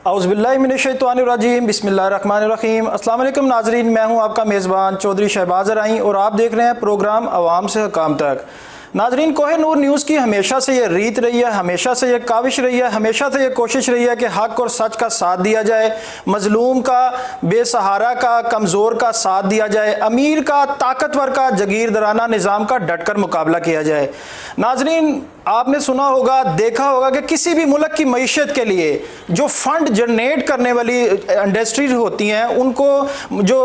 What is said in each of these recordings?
औज़ुबिल्लाहिमिनश्शैतानिर्रजीम बिस्मिल्लाहिर्रहमानिर्रहीम। अस्सलाम वालेकुम नाज़रीन, मैं हूं आपका मेज़बान चौधरी शहबाज ज़राई और आप देख रहे हैं प्रोग्राम अवाम से हकाम तक। नाज़रीन, कोहिनूर न्यूज़ की हमेशा से ये रीत रही है, हमेशा से ये काविश रही है, हमेशा से ये कोशिश रही है कि हक़ और सच का साथ दिया जाए, मज़लूम का, बेसहारा का, कमज़ोर का साथ दिया जाए, अमीर का, ताकतवर का, जगीरदाराना निज़ाम का डटकर मुकाबला किया जाए। नाज़रीन, आपने सुना होगा, देखा होगा कि किसी भी मुल्क की मईशत के लिए जो फंड जनरेट करने वाली इंडस्ट्रीज होती हैं, उनको जो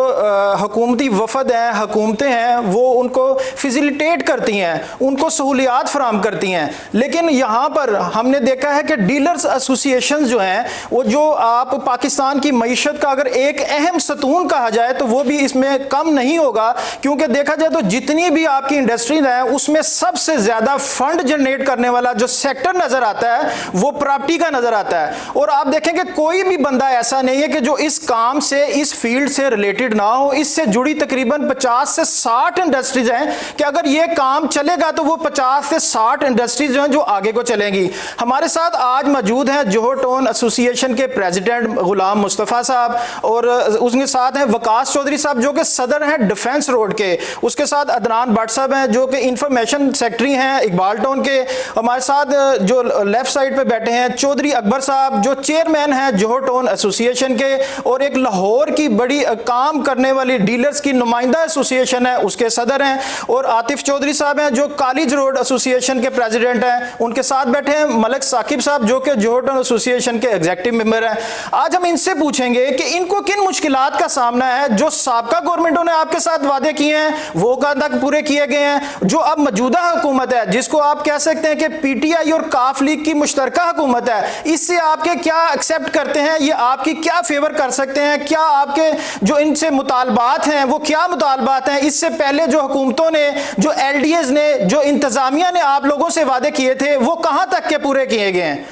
हुकूमती वफद हैं, हुकूमतें हैं, वो उनको फैसिलिटेट करती हैं, उनको सहूलियात फराम करती हैं। लेकिन यहाँ पर हमने देखा है कि डीलर्स एसोसिएशन जो हैं, वो जो आप पाकिस्तान की मईशत का अगर एक अहम सतून कहा जाए तो वो भी इसमें कम नहीं होगा, क्योंकि देखा जाए तो जितनी भी आपकी इंडस्ट्रीज हैं उसमें सबसे ज़्यादा फंड जनरेट करने वाला जो सेक्टर नजर आता है वो प्रॉपर्टी का नजर आता है। और आप देखेंगे कोई भी बंदा ऐसा नहीं है कि जो इस काम से, इस फील्ड से रिलेटेड ना हो। इससे जुड़ी तकरीबन 50 से 60 इंडस्ट्रीज हैं कि अगर ये काम चलेगा तो वो 50 से 60 इंडस्ट्रीज जो हैं जो आगे को चलेंगी। हमारे साथ आज मौजूद हैं जोहर टोन एसोसिएशन के प्रेसिडेंट गुलाम मुस्तफ़ा साहब, और उसके साथ हैं वकास चौधरी साहब जो कि सदर हैं डिफेंस रोड के। उसके साथ अदनान भट्ट साहब हैं जो कि इंफॉर्मेशन सेक्रेटरी हैं इकबाल टाउन के। हमारे साथ जो लेफ्ट साइड पे बैठे हैं चौधरी अकबर साहब जो चेयरमैन हैं जोहर टाउन एसोसिएशन के, और एक लाहौर की बड़ी काम करने वाली डीलर्स की नुमाइंदा एसोसिएशन है उसके सदर हैं, और आतिफ चौधरी साहब हैं जो कॉलेज रोड एसोसिएशन के प्रेसिडेंट हैं। उनके साथ बैठे हैं मलिक साकिब साहब जो कि जोहर टाउन एसोसिएशन के एग्जीक्यूटिव मेंबर हैं। आज हम इनसे पूछेंगे कि इनको किन मुश्किलात का सामना है, जो साबका गवर्नमेंटों ने आपके साथ वादे किए हैं वो कब तक पूरे किए गए हैं, जो अब मौजूदा हुकूमत है जिसको आप कह सकते हैं कि पीटीआई और काफ लीग की मुश्तरका हुकूमत है, इससे आपके क्या एक्सेप्ट करते हैं, ये आपकी क्या फेवर कर सकते हैं, क्या आपके जो इनसे मुतालबात हैं वो क्या मुतालबात हैं, इससे पहले जो हुकूमतों ने, जो एलडीएस ने, जो इंतजामिया ने आप लोगों से वादे किए थे वो कहां तक के पूरे किए गए हैं।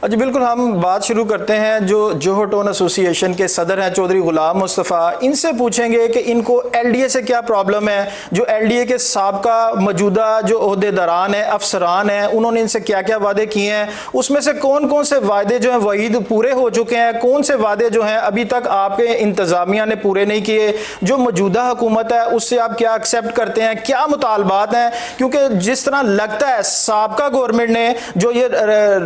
जी बिल्कुल, हम बात शुरू करते हैं जो जोहर टाउन एसोसिएशन के सदर हैं चौधरी गुलाम मुस्तफ़ा। इनसे पूछेंगे कि इनको एलडीए से क्या प्रॉब्लम है, जो एलडीए के साबका मौजूदा जो ओहदेदारान हैं, अफसरान हैं, उन्होंने इनसे क्या क्या वादे किए हैं, उसमें से कौन कौन से वादे जो हैं वहीद पूरे हो चुके हैं, कौन से वादे जो हैं अभी तक आपके इंतज़ामिया ने पूरे नहीं किए, जो मौजूदा हुकूमत है उससे आप क्या एक्सेप्ट करते हैं, क्या मुतालबात हैं। क्योंकि जिस तरह लगता है साबका गवर्नमेंट ने जो ये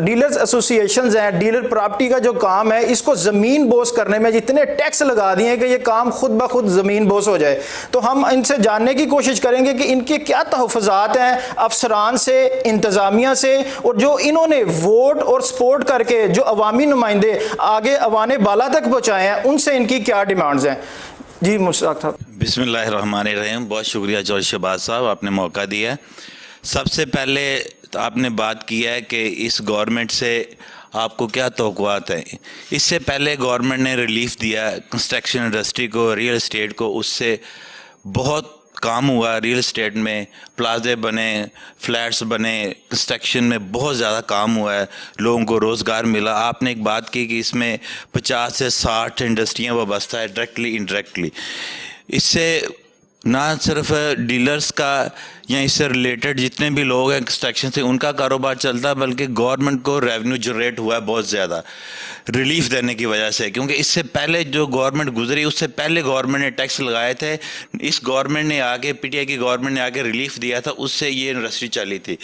डीलर्स एसोसिएशन हैं, डीलर प्रॉपर्टी का जो काम है, इसको जमीन बोस करने में जितने टैक्स लगा दिए कि ये काम खुद ब खुद जमीन बोस हो जाए। तो हम इनसे जानने की कोशिश करेंगे कि इनके क्या तहफ़्फ़ुज़ात हैं अफसरान से, इंतज़ामिया से, और जो इन्होंने वोट और सपोर्ट करके जो अवामी नुमाइंदे आगे अवाने बाला तक पहुँचाए हैं, उनसे इनकी क्या डिमांड्स हैं। जी मुश्ताक साहब। बिस्मिल्लाहिर्रहमानिर्रहीम। बहुत शुक्रिया चौधरी शहबाज साहब, आपने मौका दिया। सबसे पहले तो आपने बात की है कि इस गवर्नमेंट से आपको क्या तवक्कुआत हैं। इससे पहले गवर्नमेंट ने रिलीफ दिया कंस्ट्रक्शन इंडस्ट्री को, रियल एस्टेट को, उससे बहुत काम हुआ। रियल एस्टेट में प्लाजे बने, फ्लैट्स बने, कंस्ट्रक्शन में बहुत ज़्यादा काम हुआ है, लोगों को रोज़गार मिला। आपने एक बात की कि इसमें 50 से 60 इंडस्ट्रियाँ वाबस्ता है डायरेक्टली इनडायरेक्टली। इससे ना सिर्फ डीलर्स का या इससे रिलेटेड जितने भी लोग हैं कंस्ट्रक्शन से उनका कारोबार चलता है, बल्कि गवर्नमेंट को रेवेन्यू जनरेट हुआ है बहुत ज़्यादा रिलीफ देने की वजह से। क्योंकि इससे पहले जो गवर्नमेंट गुजरी, उससे पहले गवर्नमेंट ने टैक्स लगाए थे, इस गवर्नमेंट ने आगे, पीटीआई की गवर्नमेंट ने आगे रिलीफ दिया था, उससे ये इंडस्ट्री चली थी,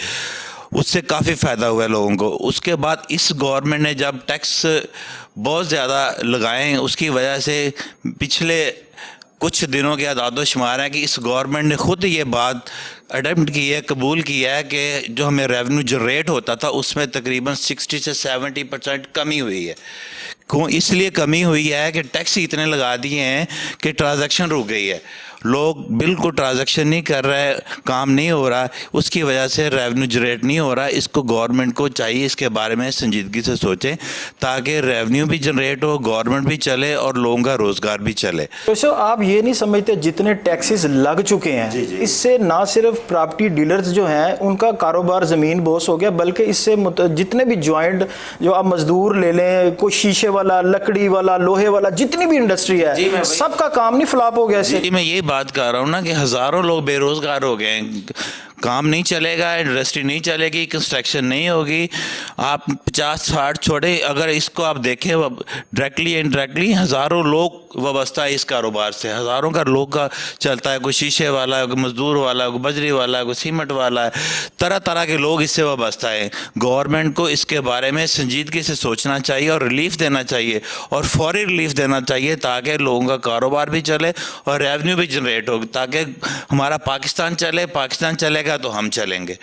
उससे काफ़ी फ़ायदा हुआ है लोगों को। उसके बाद इस गवर्नमेंट ने जब टैक्स बहुत ज़्यादा लगाए, उसकी वजह से पिछले कुछ दिनों के आदाद शुमार है कि इस गवर्नमेंट ने खुद ये बात अडेप्ट की है, कबूल किया है कि जो हमें रेवेन्यू जनरेट होता था उसमें तकरीबन 60 से 70% कमी हुई है। इसलिए कमी हुई है कि टैक्स इतने लगा दिए हैं कि ट्रांजैक्शन रुक गई है, लोग बिल्कुल ट्रांजैक्शन नहीं कर रहे, काम नहीं हो रहा, उसकी वजह से रेवेन्यू जनरेट नहीं हो रहा। इसको गवर्नमेंट को चाहिए इसके बारे में संजीदगी से सोचें ताकि रेवेन्यू भी जनरेट हो, गवर्नमेंट भी चले और लोगों का रोज़गार भी चले। तो आप ये नहीं समझते जितने टैक्सेस लग चुके हैं इससे ना सिर्फ प्रॉपर्टी डीलर्स जो हैं उनका कारोबार ज़मीन बोस हो गया, बल्कि इससे जितने भी जॉइंट जो आप मजदूर ले लें, कोई शीशे वाला, लकड़ी वाला, लोहे वाला, जितनी भी इंडस्ट्री है सबका काम नहीं फ्लॉप हो गया इससे। मैं ये बात कर रहा हूँ ना कि हज़ारों लोग बेरोज़गार हो गए हैं, काम नहीं चलेगा, इंडस्ट्री नहीं चलेगी, कंस्ट्रक्शन नहीं होगी। आप 50-60 छोड़े, अगर इसको आप देखें डायरेक्टली इनडायरेक्टली हज़ारों लोग वाबस्ता है इस कारोबार से, हज़ारों का लोग का चलता है, कोई शीशे वाला है, कोई मजदूर वाला है, कोई बजरी वाला है, कोई सीमेंट वाला है, तरह तरह के लोग इससे वाबस्ता है। गवर्नमेंट को इसके बारे में संजीदगी से सोचना चाहिए और रिलीफ देना चाहिए और फौरी रिलीफ देना चाहिए, ताकि लोगों का कारोबार भी चले और रेवेन्यू भी जनरेट हो, ताकि हमारा पाकिस्तान चले। पाकिस्तान चलेगा तो हम चलेंगे।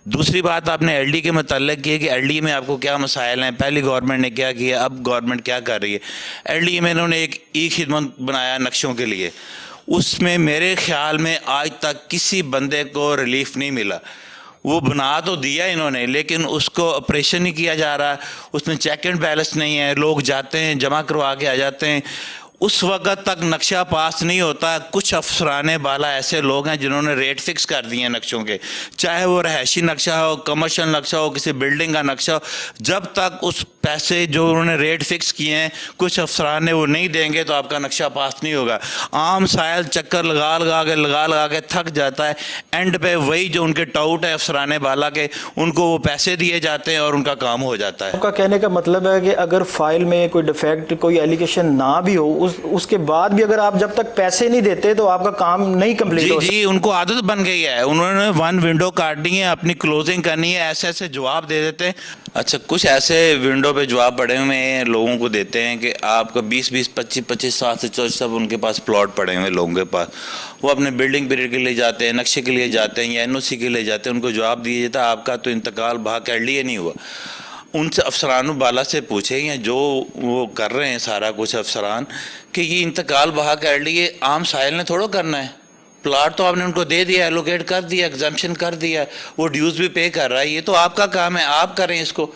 दूसरी बात आपने एलडी के मतलब की है कि एलडी में आपको क्या मसाइल हैं, पहली गवर्नमेंट ने क्या किया, अब गवर्नमेंट क्या कर रही है। एलडी में इन्होंने एक ई खिदमत बनाया नक्शों के लिए, उसमें मेरे ख्याल में आज तक किसी बंदे को रिलीफ नहीं मिला। वो बना तो दिया इन्होंने, लेकिन उसको ऑपरेशन नहीं किया जा रहा, उसमें चेक एंड बैलेंस नहीं है, लोग जाते हैं जमा करवा के आ जाते हैं, उस वक़्त तक नक्शा पास नहीं होता। कुछ अफसराने बाला ऐसे लोग हैं जिन्होंने रेट फिक्स कर दिए हैं नक्शों के, चाहे वो रहायशी नक्शा हो, कमर्शियल नक्शा हो, किसी बिल्डिंग का नक्शा हो, जब तक उस पैसे जो उन्होंने रेट फिक्स किए हैं कुछ अफसराने वो नहीं देंगे तो आपका नक्शा पास नहीं होगा। आम सायल चक्कर लगा के थक जाता है, एंड पे वही जो उनके टाउट है अफसराने बाला के, उनको वो पैसे दिए जाते हैं और उनका काम हो जाता है। आपका कहने का मतलब है कि अगर फाइल में कोई डिफेक्ट, कोई एलिगेशन ना भी हो, उसके बाद भी अगर आप जब तक पैसे नहीं देते तो आपका काम नहीं कंप्लीट हो। जी, उनको आदत बन गई है, उन्होंने वन विंडो काटनी है, अपनी क्लोजिंग करनी है, ऐसे ऐसे जवाब दे देते हैं। अच्छा, कुछ ऐसे विंडो पे जवाब पड़े हुए हैं, लोगों को देते हैं कि आपका 20-20, 25-25, 7 से 24 सब उनके पास प्लॉट पड़े हुए लोगों के पास, वो अपने बिल्डिंग पीरियड के लिए जाते हैं, नक्शे के लिए जाते हैं या एनओसी के लिए जाते हैं, उनको जवाब दिया जाता है आपका तो इंतकाल भाग एलडीए नहीं हुआ। उनसे अफसरान बाला से पूछे या जो वो कर रहे हैं सारा कुछ अफसरान कि ये इंतकाल बहा कर लिए आम साहिल ने थोड़ा करना है, प्लाट तो आपने उनको दे दिया, एलोकेट कर दिया, एग्जाम्पशन कर दिया, वो ड्यूज़ भी पे कर रहा है, ये तो आपका काम है, आप करें इसको।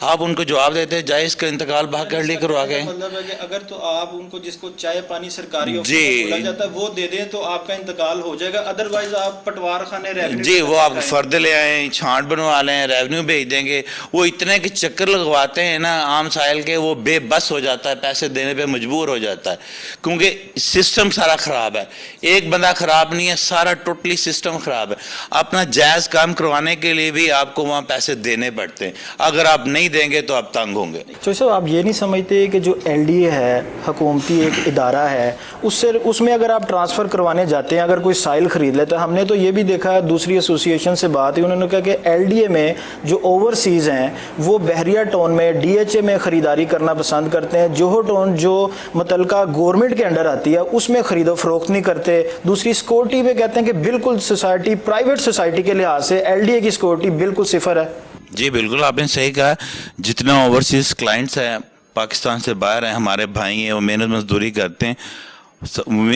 आप उनको जवाब देते हैं जाए इसका इंतकाल बहा कर लिए करवा गए। मतलब है कि अगर तो आप उनको जिसको चाय पानी सरकारी बोला जाता है वो दे दें तो आपका इंतकाल हो जाएगा, अदरवाइज आप पटवार खाने रेवेन्यू जी वो आप फर्द ले आए, छांट बनवा लें, रेवेन्यू भेज देंगे। वो इतने के चक्कर लगवाते हैं ना आम साहिल के, वो बेबस हो जाता है, पैसे देने पे मजबूर हो जाता है, क्योंकि सिस्टम सारा ख़राब है। एक बंदा ख़राब नहीं है, सारा टोटली सिस्टम ख़राब है। अपना जायज़ काम करवाने के लिए भी आपको वहाँ पैसे देने पड़ते हैं, अगर आप नहीं देंगे तो आप तंग होंगे। तो साहब आप ये नहीं समझते कि जो एलडीए है हुकूमती एक इदारा है, उसमें अगर आप ट्रांसफ़र करवाने जाते हैं, अगर कोई साइल ख़रीद लेता है, हमने तो ये भी देखा है, दूसरी एसोसिएशन से बात हुई, उन्होंने कहा कि एलडीए में जो ओवरसीज़ हैं वो बहरिया टाउन में डीएचए में ख़रीदारी करना पसंद करते हैं, जोहो टाउन जो मुतलका गवर्नमेंट के अंडर आती है उसमें ख़रीदो फरोख्त नहीं करते। दूसरी सिक्योरिटी पे कहते हैं कि बिल्कुल सोसाइटी, प्राइवेट सोसाइटी के लिहाज से एलडीए की सिक्योरिटी बिल्कुल सिफर है। जी बिल्कुल, आपने सही कहा। जितना ओवरसीज़ क्लाइंट्स हैं पाकिस्तान से बाहर हैं, हमारे भाई हैं, वो मेहनत मजदूरी करते हैं,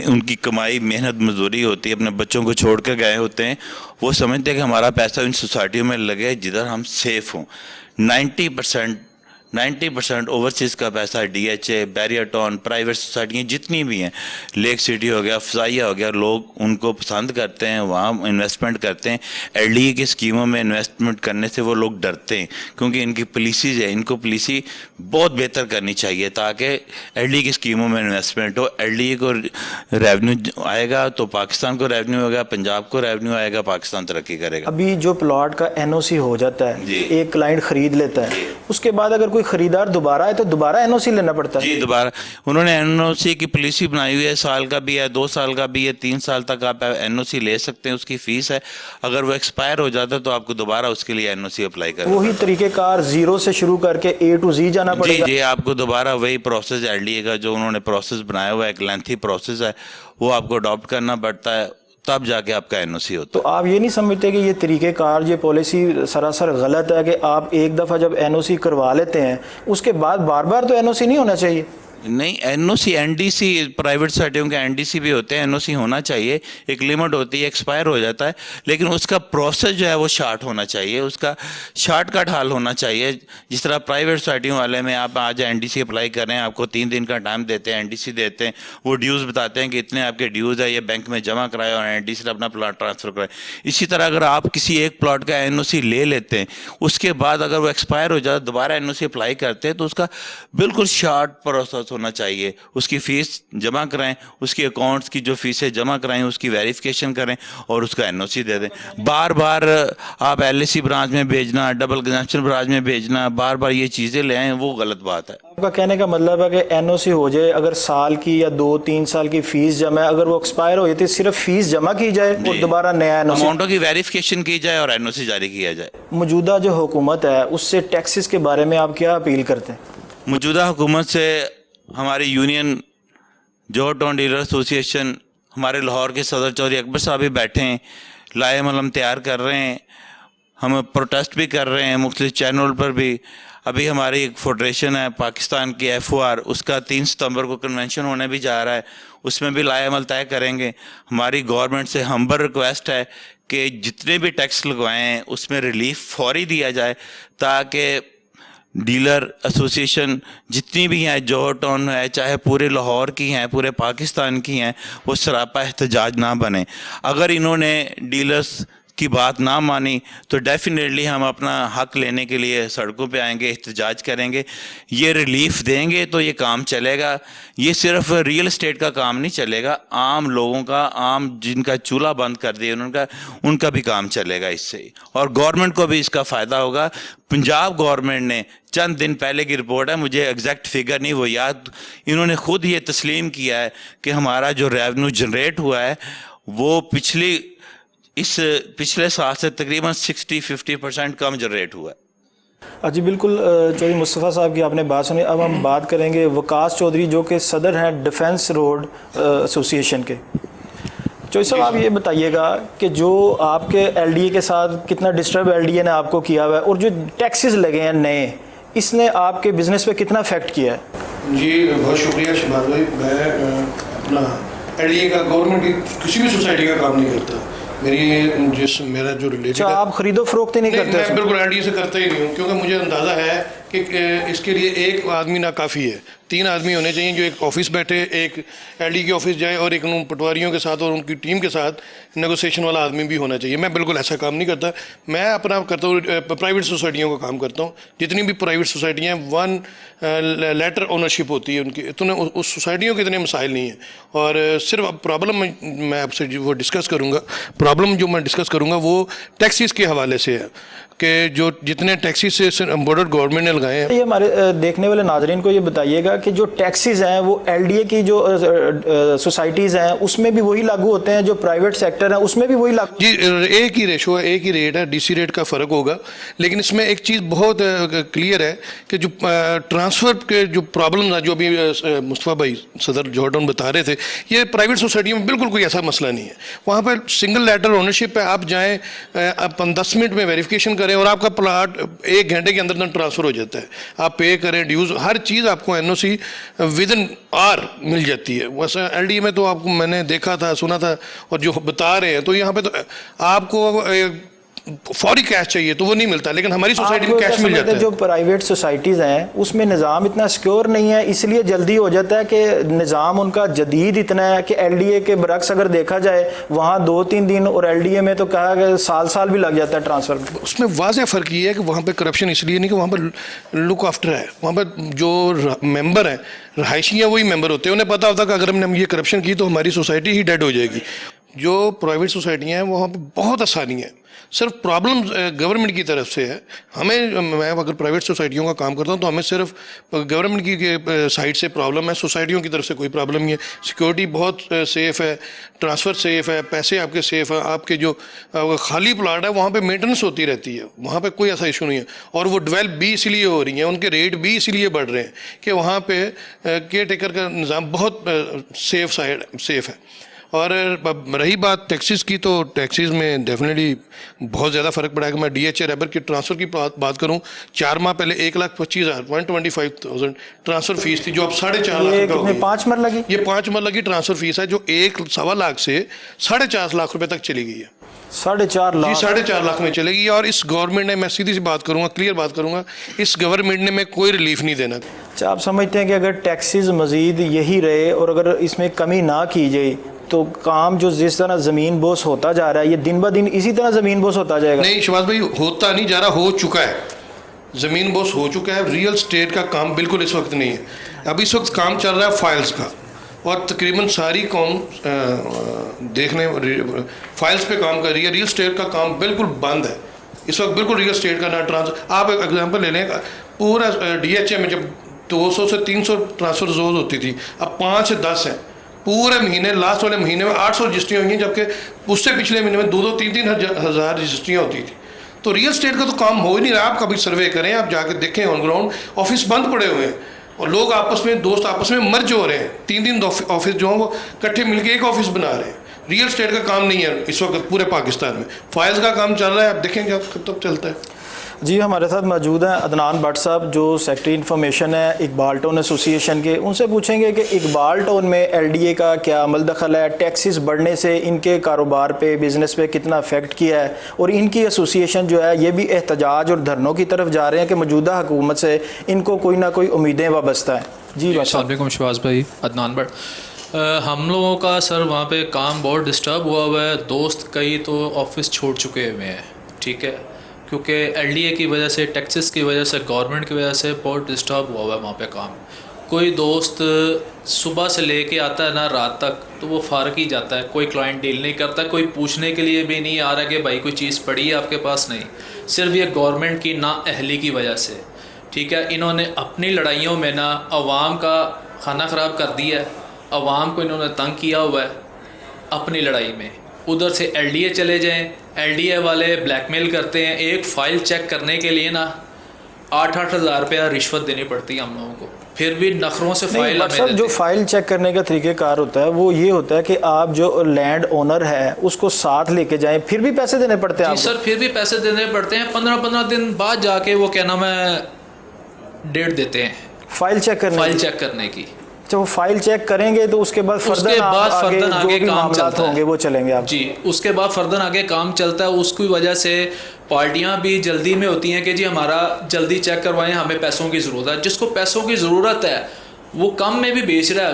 उनकी कमाई मेहनत मजदूरी होती है, अपने बच्चों को छोड़ कर गए होते हैं, वो समझते हैं कि हमारा पैसा इन सोसाइटियों में लगे जिधर हम सेफ़ हों। 90% ओवरसीज़ का पैसा डीएचए, बैरियर टाउन, प्राइवेट सोसाइटियाँ जितनी भी हैं, लेक सिटी हो गया, फ़ज़ाइया हो गया, लोग उनको पसंद करते हैं, वहाँ इन्वेस्टमेंट करते हैं। एलडीए की स्कीमों में इन्वेस्टमेंट करने से वो लोग डरते हैं, क्योंकि इनकी पॉलिसीज़ है, इनको पॉलिसी बहुत बेहतर करनी चाहिए ताकि एलडीए की स्कीमों में इन्वेस्टमेंट हो। एलडीए को रेवेन्यू आएगा तो पाकिस्तान को रेवेन्यू होगा, पंजाब को रेवेन्यू आएगा, पाकिस्तान तरक्की करेगा। अभी जो प्लॉट का एनओसी हो जाता है, एक क्लाइंट खरीद लेता है, उसके बाद अगर कोई खरीदार दोबारा है तो दोबारा एनओसी लेना पड़ता है। जी दोबारा, उन्होंने एनओसी की पॉलिसी बनाई हुई है, साल का भी है, 2 साल का भी है, 3 साल तक आप एनओसी ले सकते हैं, उसकी फीस है। अगर वो एक्सपायर हो जाता है तो आपको दोबारा उसके लिए एनओसी अप्लाई करना, वही तरीकेकार जीरो से शुरू करके ए टू जी जाना पड़ेगा। जी आपको दोबारा वही प्रोसेस एलडीए का जो उन्होंने प्रोसेस बनाया हुआ है, एक लेंथी प्रोसेस है, वो आपको अडॉप्ट करना पड़ता है, तब जाके आपका एनओसी होता है। तो आप ये नहीं समझते कि ये तरीक़ेकार, ये पॉलिसी सरासर गलत है कि आप एक दफ़ा जब एनओसी करवा लेते हैं उसके बाद बार बार तो एनओसी नहीं होना चाहिए? नहीं, एनओसी एनडीसी, प्राइवेट सोसाइटियों के एनडीसी भी होते हैं, एनओसी होना चाहिए, एक लिमिट होती है, एक्सपायर हो जाता है, लेकिन उसका प्रोसेस जो है वो शार्ट होना चाहिए, उसका शॉर्टकट हल होना चाहिए। जिस तरह प्राइवेट सोसाइटियों वाले में आप आज एनडीसी अप्लाई कर रहे हैं, आपको 3 दिन का टाइम देते हैं, एनडीसी देते हैं, वो ड्यूज़ बताते हैं कि इतने आपके ड्यूज़ है, ये बैंक में जमा कराए और एनडीसी से अपना प्लाट ट्रांसफ़र कराए। इसी तरह अगर आप किसी एक प्लाट का एनओसी ले लेते हैं, उसके बाद अगर वो एक्सपायर हो जाता है, दोबारा एनओसी अप्लाई करते हैं, तो उसका बिल्कुल शॉर्ट प्रोसेस بندوبست ہونا چاہیے. اس کی فیس جمع کرائیں, اس کی اکاؤنٹس کی جو فیسیں جمع کرائیں اس کی ویریفیکیشن کریں اور اس کا NOC دے دیں. بار بار آپ LIC برانچ میں بھیجنا, ڈبل کنزمپشن برانچ میں بھیجنا, بار بار یہ چیزیں لے آئیں, وہ غلط بات ہے. آپ کا کہنے کا مطلب ہے کہ NOC ہو جائے, اگر سال کی یا 2-3 سال کی فیس جمع ہے, اگر وہ ایکسپائر ہو جاتی ہے صرف فیس جمع کی جائے اور دوبارہ نیا NOC اماؤنٹوں کی ویریفیکیشن کی جائے اور NOC جاری کیا جائے. موجودہ جو حکومت ہے اس سے ٹیکسز کے بارے میں آپ کیا اپیل کرتے ہیں؟ موجودہ حکومت سے ہماری یونین جوہر ٹاؤن ڈیلر ایسوسی ایشن, ہمارے لاہور کے صدر چودھری اکبر صاحب بھی بیٹھے ہیں, لائحہ ملم تیار کر رہے ہیں, ہم پروٹیسٹ بھی کر رہے ہیں مختلف چینل پر بھی. ابھی ہماری ایک فیڈریشن ہے پاکستان کی FOR, اس کا 3 ستمبر کو کنونشن ہونے بھی جا رہا ہے, اس میں بھی لائحہ عمل طے کریں گے. ہماری گورنمنٹ سے ہمبل ریکویسٹ ہے کہ جتنے بھی ٹیکس لگوائے ہیں اس میں ریلیف فوری دیا جائے, تاکہ ڈیلر ایسوسی ایشن جتنی بھی ہیں, جوہر ٹاؤن ہے چاہے پورے لاہور کی ہیں, پورے پاکستان کی ہیں, وہ سراپا احتجاج نہ بنے. اگر انہوں نے ڈیلرز کی بات نہ مانی تو ڈیفینیٹلی ہم اپنا حق لینے کے لیے سڑکوں پہ آئیں گے, احتجاج کریں گے. یہ ریلیف دیں گے تو یہ کام چلے گا. یہ صرف ریئل اسٹیٹ کا کام نہیں چلے گا, عام لوگوں کا, عام جن کا چولہا بند کر دیا ان کا بھی کام چلے گا اس سے, اور گورنمنٹ کو بھی اس کا فائدہ ہوگا. پنجاب گورنمنٹ نے چند دن پہلے کی رپورٹ ہے, مجھے ایگزیکٹ فگر نہیں وہ یاد, انہوں نے خود یہ تسلیم کیا ہے کہ ہمارا جو ریونیو جنریٹ ہوا ہے وہ پچھلے سال سے تقریباً 60-50% کم جنریٹ ہوا ہے. جی بالکل, چودھری مصطفیٰ صاحب کی آپ نے بات سنی. اب ہم بات کریں گے وقاص چودھری جو کہ صدر ہیں ڈیفنس روڈ ایسوسی ایشن کے. چودھری صاحب آپ یہ بتائیے گا کہ جو آپ کے LDA کے ساتھ کتنا ڈسٹرب LDA نے آپ کو کیا ہوا ہے, اور جو ٹیکسز لگے ہیں نئے, اس نے آپ کے بزنس پہ کتنا افیکٹ کیا ہے؟ جی بہت شکریہ شہباز بھائی. میں اپنا LDA کا گورنمنٹ کی کسی بھی سوسائٹی کا کام نہیں کرتا. میرا جو ریلیٹڈ ہے, آپ خرید و فروخت نہیں کرتے؟ میں بالکل LDA سے کرتا ہی نہیں ہوں, کیونکہ مجھے اندازہ ہے کہ اس کے لیے ایک آدمی ناکافی ہے. 3 آدمی ہونے چاہیے جو ایک آفس بیٹھے, ایک LDA کے آفس جائے, اور ایک ان پٹواریوں کے ساتھ اور ان کی ٹیم کے ساتھ نیگوسیشن والا آدمی بھی ہونا چاہیے. میں بالکل ایسا کام نہیں کرتا. میں اپنا کرتا ہوں پرائیویٹ سوسائٹیوں کا کام کرتا ہوں. جتنی بھی پرائیویٹ سوسائٹیاں ہیں 1 لیٹر اونرشپ ہوتی ہے ان کی, اتنے اس سوسائٹیوں کے اتنے مسائل نہیں ہیں. اور صرف اب پرابلم میں آپ سے وہ ڈسکس کروں گا, پرابلم جو میں ڈسکس کروں گا وہ ٹیکسیز کے حوالے سے ہے کہ جو جتنے ٹیکسیز سے بارڈر گورنمنٹ نے لگائے ہیں. یہ ہمارے دیکھنے والے ناظرین کو یہ بتائیے گا کہ جو ٹیکسیز ہیں وہ LDA کی جو سوسائٹیز ہیں اس میں بھی وہی لاگو ہوتے ہیں, جو پرائیویٹ سیکٹر ہیں اس میں بھی وہی لاگو؟ جی ایک ہی ریشو ہے, ایک ہی ریٹ ہے, DC ریٹ کا فرق ہوگا. لیکن اس میں ایک چیز بہت کلیئر ہے کہ جو ٹرانسفر کے جو پرابلم ہے, جو ابھی مصطفیٰ بھائی صدر جوہر ٹاؤن بتا رہے تھے, یہ پرائیویٹ سوسائٹیوں میں بالکل کوئی ایسا مسئلہ نہیں ہے. وہاں پہ سنگل لیٹر اونرشپ ہے, آپ جائیں 10 منٹ میں ویریفیکیشن کریں اور آپ کا پلاٹ 1 گھنٹے کے اندر ٹرانسفر ہو جاتا ہے. آپ پے کریں ڈیوز, ہر چیز آپ کو NOC ودن آر مل جاتی ہے. ویسے LDA میں تو آپ کو میں نے دیکھا تھا, سنا تھا, اور جو بتا رہے ہیں تو یہاں پہ تو آپ کو فوری کیش چاہیے تو وہ نہیں ملتا, لیکن ہماری سوسائٹی میں کیش مل جاتا ہے. جو پرائیویٹ سوسائٹیز ہیں اس میں نظام اتنا سیکیور نہیں ہے, اس لیے جلدی ہو جاتا ہے کہ نظام ان کا جدید اتنا ہے کہ LDA کے برعکس اگر دیکھا جائے وہاں 2-3 دن, اور LDA میں تو کہا کہ سال بھی لگ جاتا ہے ٹرانسفر. اس میں واضح فرق یہ ہے کہ وہاں پہ کرپشن اس لیے نہیں کہ وہاں پہ لک آفٹر ہے. وہاں پہ جو ممبر ہیں رہائشی ہیں وہی ممبر ہوتے ہیں, انہیں پتہ ہوتا ہے کہ اگر ہم نے یہ کرپشن کی تو ہماری سوسائٹی ہی ڈیڈ ہو جائے گی. جو پرائیویٹ سوسائٹیاں ہیں وہاں پہ بہت آسانی ہے, صرف پرابلم گورنمنٹ کی طرف سے ہے. میں اگر پرائیویٹ سوسائٹیوں کا کام کرتا ہوں تو ہمیں صرف گورنمنٹ کی سائڈ سے پرابلم ہے, سوسائٹیوں کی طرف سے کوئی پرابلم نہیں ہے. سیکورٹی بہت سیف ہے, ٹرانسفر سیف ہے, پیسے آپ کے سیف ہیں, آپ کے جو خالی پلاٹ ہے وہاں پہ مینٹننس ہوتی رہتی ہے, وہاں پہ کوئی ایسا ایشو نہیں ہے. اور وہ ڈیولپ بھی اس لیے ہو رہی ہیں, ان کے ریٹ بھی اس لیے بڑھ رہے ہیں کہ وہاں پہ کیئر ٹیکر کا نظام بہت سیف ہے. اور رہی بات ٹیکسیز کی, تو ٹیکسیز میں ڈیفینیٹلی بہت زیادہ فرق پڑا ہے. کہ میں DHA ریبر کی ٹرانسفر کی بات کروں, 4 ماہ پہلے 1,25,000 125,000 ٹرانسفر فیس تھی, جو اب 4.5 لاکھ روپے. 5 مرلہ کی 5 مرلہ کی ٹرانسفر فیس ہے, جو 1.25 لاکھ سے 4.5 لاکھ روپے تک چلی گئی ہے. 4.5 لاکھ, جی 4.5 لاکھ میں چلے گی. اور اس گورنمنٹ نے, میں سیدھی سی بات کروں گا, کلیئر بات کروں گا, اس گورنمنٹ نے میں کوئی ریلیف نہیں دینا. اچھا, آپ سمجھتے ہیں کہ اگر ٹیکسیز مزید یہی رہے اور اگر اس میں کمی نہ کی جائے تو کام جو جس طرح زمین بوس ہوتا جا رہا ہے یہ دن بہ دن اسی طرح زمین بوس ہوتا جائے گا؟ نہیں شہباز بھائی, ہوتا نہیں جا رہا, ہو چکا ہے. ज़मीन बोस हो चुका है, रियल स्टेट का काम बिल्कुल इस वक्त नहीं है। अब इस वक्त काम चल रहा है फाइल्स का, और तकरीबन सारी कौम देखने फाइल्स पे काम कर रही है। रियल स्टेट का काम बिल्कुल बंद है इस वक्त, बिल्कुल रियल स्टेट का ना ट्रांसफर। आप एक एग्जांपल ले लें, पूरा DHA में जब 200 से 300 ट्रांसफ़र रोज़ होती थी, अब 5 से 10 हैं। पूरे महीने, लास्ट वाले महीने में 800 रजिस्ट्रियाँ हुई हैं, जबकि उससे पिछले महीने में 2-3 हज़ार रजिस्ट्रियाँ होती थी। तो रियल स्टेट का तो काम हो ही नहीं रहा। आप कभी सर्वे करें, आप जाके देखें ऑन ग्राउंड, ऑफिस बंद पड़े हुए हैं और लोग आपस में, दोस्त आपस में मर्ज हो रहे हैं। 3 ऑफिस जो हैं वो इकट्ठे मिलके एक ऑफिस बना रहे हैं। रियल स्टेट का काम नहीं है इस वक्त पूरे पाकिस्तान में। फाइल्स का काम चल रहा है, आप देखेंगे आप कब तक चलता है। जी, हमारे साथ मौजूद हैं अदनान भट्ट साहब, जो सेक्रेटरी इंफॉर्मेशन है इकबाल टाउन एसोसिएशन के। उनसे पूछेंगे कि इकबाल टाउन में LDA का क्या अमल दखल है, टैक्सेस बढ़ने से इनके कारोबार पे, बिज़नेस पे कितना इफेक्ट किया है, और इनकी एसोसिएशन जो है ये भी एहतजाज और धरनों की तरफ जा रहे हैं कि मौजूदा हुकूमत से इनको कोई ना कोई उम्मीदें वाबस्ता हैं। जी वालेकुम शहबाज भाई, अदनान भट्ट। हम लोगों का सर वहाँ पे काम बहुत डिस्टर्ब हुआ हुआ है। दोस्त कई तो ऑफिस छोड़ चुके हुए हैं, ठीक है, क्योंकि LDA की वजह से, टैक्सेस की वजह से, गवर्नमेंट की वजह से बहुत डिस्टर्ब हुआ हुआ है वहाँ पे काम। कोई दोस्त सुबह से लेके आता है ना रात तक, तो वो फारग ही जाता है। कोई क्लाइंट डील नहीं करता, कोई पूछने के लिए भी नहीं आ रहा कि भाई कोई चीज़ पड़ी है आपके पास, नहीं। सिर्फ ये गवर्नमेंट की नाअहली की वजह से, ठीक है, इन्होंने अपनी लड़ाइयों में ना अवाम का खाना ख़राब कर दिया है। अवाम को इन्होंने तंग किया हुआ है अपनी लड़ाई में। उधर से LDA चले जाएं, LDA वाले ब्लैकमेल करते हैं। एक फ़ाइल चेक करने के लिए ना 8-8 हज़ार रुपया रिश्वत देनी पड़ती है हम लोगों को, फिर भी नखरों से फ़ाइल हमें देते। जो फ़ाइल चेक करने का तरीक़ेकार होता है वो ये होता है कि आप जो लैंड ओनर है उसको साथ लेके जाएं, फिर भी पैसे देने पड़ते हैं। जी सर, फिर भी पैसे देने पड़ते हैं। 15-15 दिन बाद जाके वो क्या नाम है डेट देते हैं फ़ाइल चेक करने की। जब वो फाइल चेक करेंगे तो उसके बाद फर्दर आगे काम चलता होंगे वो चलेंगे आप जी। उसके बाद फर्दर आगे काम चलता है। उसकी वजह से पार्टियां भी जल्दी में होती हैं कि जी हमारा जल्दी चेक करवाएं, हमें पैसों की ज़रूरत है। जिसको पैसों की ज़रूरत है वो कम में भी बेच रहा है,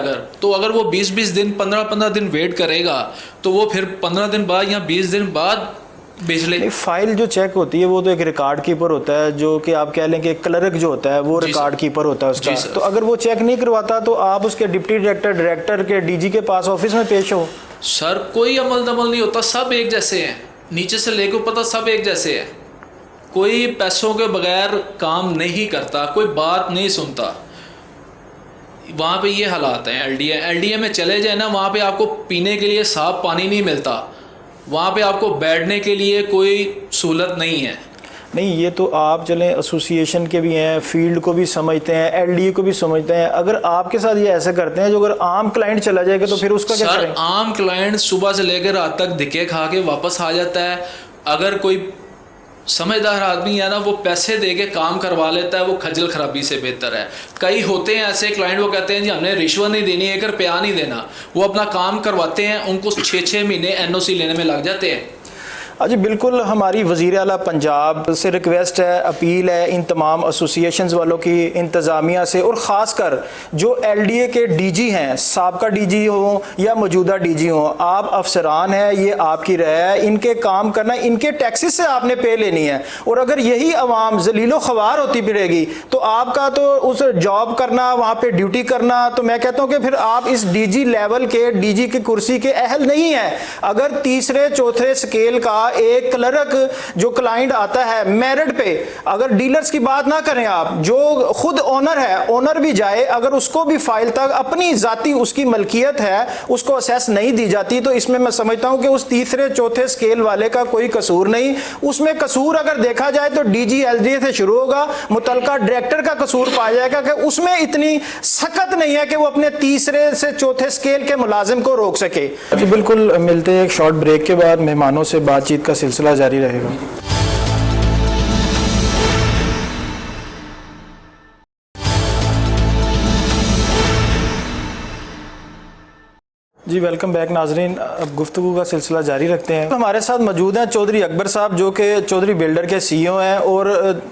अगर वो 20-20 दिन, 15-15 दिन वेट करेगा तो वो फिर 15 दिन बाद या 20 दिन बाद बेच ले। फाइल जो चेक होती है वो तो एक रिकॉर्ड कीपर होता है, जो कि आप कह लें कि क्लर्क जो होता है वो रिकॉर्ड कीपर होता है उसका। तो अगर वो चेक नहीं करवाता तो आप उसके डिप्टी डायरेक्टर के DG के पास ऑफिस में पेश हो। सर कोई अमल दमल नहीं होता, सब एक जैसे हैं, नीचे से लेकर ऊपर तक सब एक जैसे हैं। कोई पैसों के बगैर काम नहीं करता, कोई बात नहीं सुनता। वहाँ पे ये हालात हैं। LDA में चले जाए ना, वहाँ पे आपको पीने के लिए साफ पानी नहीं मिलता, वहाँ पे आपको बैठने के लिए कोई सहूलत नहीं है। नहीं, ये तो आप चलें एसोसिएशन के भी हैं, फील्ड को भी समझते हैं, LDA को भी समझते हैं। अगर आपके साथ ये ऐसे करते हैं, जो अगर आम क्लाइंट चला जाएगा तो फिर उसका क्या करें? आम क्लाइंट सुबह से लेकर रात तक धिक्के खा के वापस आ जाता है। अगर कोई समझदार आदमी है ना, वो पैसे दे के काम करवा लेता है, वो खजल खराबी से बेहतर है। कई होते हैं ऐसे क्लाइंट, वो कहते हैं जी हमने रिश्वत नहीं देनी, 1 रुपया नहीं देना, वो अपना काम करवाते हैं, उनको 6-6 महीने NOC लेने में लग जाते हैं। जी बिल्कुल, हमारी वज़ीर आला पंजाब से रिक्वेस्ट है, अपील है इन तमाम एसोसिएशंस वालों की, इंतज़ामिया से, और ख़ासकर जो LDA के DG हैं, साबका DG हो या मौजूदा DG हो, आप अफसरान हैं, ये आपकी राय है, इनके काम करना, इनके टैक्सेस से आपने पे लेनी है। और अगर यही आवाम जलीलो ख्वार होती फिरेगी तो आपका तो उस जॉब करना, वहाँ पर ड्यूटी करना, तो मैं कहता हूँ कि फिर आप इस DG लेवल के, DG की कुर्सी के अहल नहीं हैं। अगर 3-4 स्केल का एक क्लर्क जो क्लाइंट आता है मेरिट पे, अगर डीलर्स की बात ना करें आप, जो खुद ओनर है, ओनर भी जाए, अगर उसको भी फाइल तक अपनी जाती उसकी मलकियत है उसको असेस नहीं दी जाती, तो इसमें मैं समझता हूं कि उस 3-4 स्केल वाले का कोई कसूर नहीं। उसमें कसूर अगर देखा जाए तो DG LDA से शुरू होगा, मुतलका डायरेक्टर का कसूर पाया जाएगा कि उसमें इतनी सख्त नहीं है कि वो अपने 3-4 स्केल के मुलाजिम को रोक सके। जी बिल्कुल, मिलते हैं एक शॉर्ट ब्रेक के बाद, मेहमानों से बातचीत का सिलसिला जारी रहेगा। जी वेलकम बैक नाजरीन। अब गुफ्तगू का सिलसिला जारी रखते हैं। हमारे साथ मौजूद हैं चौधरी अकबर साहब, जो कि चौधरी बिल्डर के CEO हैं, और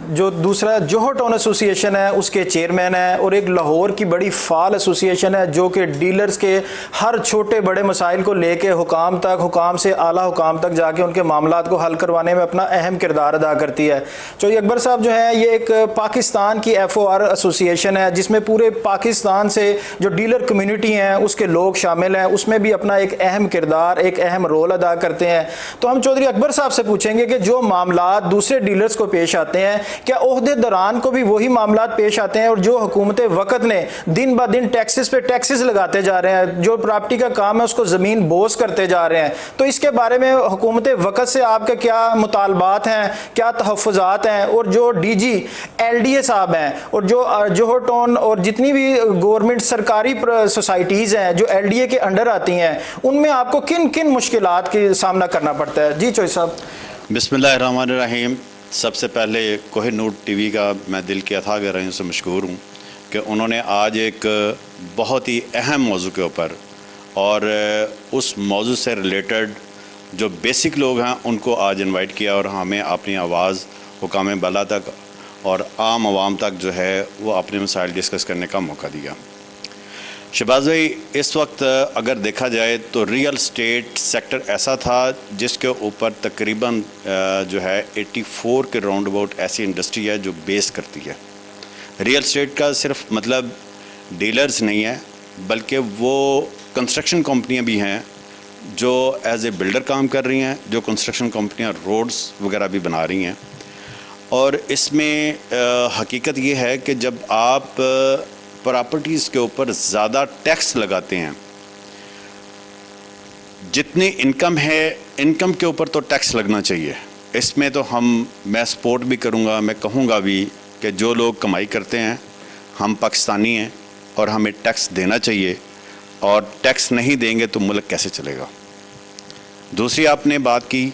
जो दूसरा जोहर टाउन एसोसिएशन है उसके चेयरमैन हैं, और एक लाहौर की बड़ी फाल एसोसिएशन है जो कि डीलर्स के हर छोटे बड़े मसाइल को लेके हुकाम तक, हुकाम से आला हुकाम तक जाके उनके मामलात को हल करवाने में अपना अहम किरदार अदा करती है। चौधरी अकबर साहब जो है ये एक पाकिस्तान की FOR एसोसिएशन है जिसमें पूरे पाकिस्तान से जो डीलर कम्युनिटी हैं उसके लोग शामिल हैं, उसमें भी अपना एक अहम किरदार, एक अहम रोल अदा करते हैं। तो हम चौधरी अकबर साहब से पूछेंगे कि जो मामलात दूसरे डीलर्स को पेश आते हैं, क्या ओहदे दौरान को भी वही मामलात पेश आते हैं, और जो हुकूमत वक्त ने दिन ब दिन टैक्सेस पे टैक्सेस लगाते जा रहे हैं, जो प्रॉपर्टी का काम है उसको ज़मीन बोझ करते जा रहे हैं, तो इसके बारे में हुकूमत वक्त से आपके क्या मुतालबात हैं, क्या तहफ़्फ़ुज़ात हैं? और जो DG LDA साहब हैं, और जो जोहर टाउन और जितनी भी गवर्नमेंट सरकारी सोसाइटीज़ हैं जो LDA के अंडर आती हैं, उनमें आपको किन किन मुश्किलात का सामना करना पड़ता है? जी चौधरी साहब। बिस्मिल्लाहिर्रहमानिर्रहीम। सबसे पहले कोहिनूर TV का मैं दिल के अथाह गहराइयों से मशकूर हूँ कि उन्होंने आज एक बहुत ही अहम मौजू के ऊपर और उस मौजू से रिलेटेड जो बेसिक लोग हैं उनको आज इनवाइट किया और हमें अपनी आवाज़ हुकाम बाला तक और आम आवाम तक जो है वो अपने मसाइल डिस्कस करने का मौका दिया। शहबाज भाई, इस वक्त अगर देखा जाए तो रियल स्टेट सेक्टर ऐसा था जिसके ऊपर तकरीबन जो है 84 के राउंड अबाउट ऐसी इंडस्ट्री है जो बेस करती है। रियल स्टेट का सिर्फ मतलब डीलर्स नहीं है, बल्कि वो कंस्ट्रक्शन कंपनियां भी हैं जो एज ए बिल्डर काम कर रही हैं, जो कंस्ट्रक्शन कंपनियां रोड्स वगैरह भी बना रही हैं। और इसमें हकीकत ये है कि जब आप प्रॉपर्टीज़ के ऊपर ज़्यादा टैक्स लगाते हैं, जितनी इनकम है इनकम के ऊपर तो टैक्स लगना चाहिए। इसमें तो मैं सपोर्ट भी करूँगा, मैं कहूँगा भी कि जो लोग कमाई करते हैं, हम पाकिस्तानी हैं और हमें टैक्स देना चाहिए, और टैक्स नहीं देंगे तो मुल्क कैसे चलेगा। दूसरी आपने बात की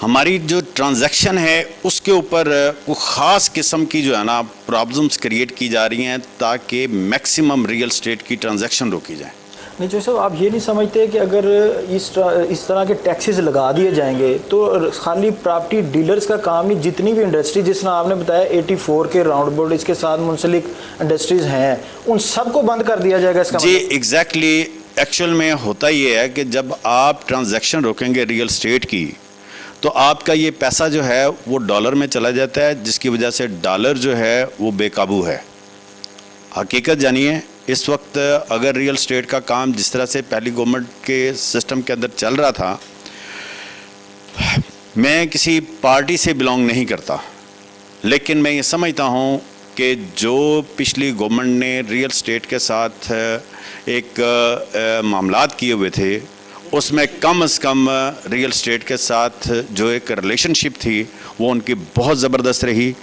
हमारी जो ट्रांजैक्शन है उसके ऊपर वो ख़ास किस्म की जो है ना प्रॉब्लम्स क्रिएट की जा रही हैं ताकि मैक्सिमम रियल स्टेट की ट्रांजैक्शन रोकी जाए। नहीं जो साहब, आप ये नहीं समझते कि अगर इस तरह के टैक्सेस लगा दिए जाएंगे तो खाली प्रॉपर्टी डीलर्स का काम नहीं, जितनी भी इंडस्ट्री जिस तरह आपने बताया 84 के राउंड अबाउट इसके साथ मुंसलिक इंडस्ट्रीज़ हैं, उन सबको बंद कर दिया जाएगा इसका? जी एग्जैक्टली। एक्चुअल में होता ये है कि जब आप ट्रांजैक्शन रोकेंगे रियल स्टेट की तो आपका ये पैसा जो है वो डॉलर में चला जाता है, जिसकी वजह से डॉलर जो है वो बेकाबू है। हकीकत जानिए, इस वक्त अगर रियल स्टेट का काम जिस तरह से पहली गवर्नमेंट के सिस्टम के अंदर चल रहा था, मैं किसी पार्टी से बिलोंग नहीं करता, लेकिन मैं ये समझता हूँ कि जो पिछली गवर्नमेंट ने रियल स्टेट के साथ एक मामलात किए हुए थे, उसमें कम से कम रियल स्टेट के साथ जो एक रिलेशनशिप थी वो उनकी बहुत ज़बरदस्त रही,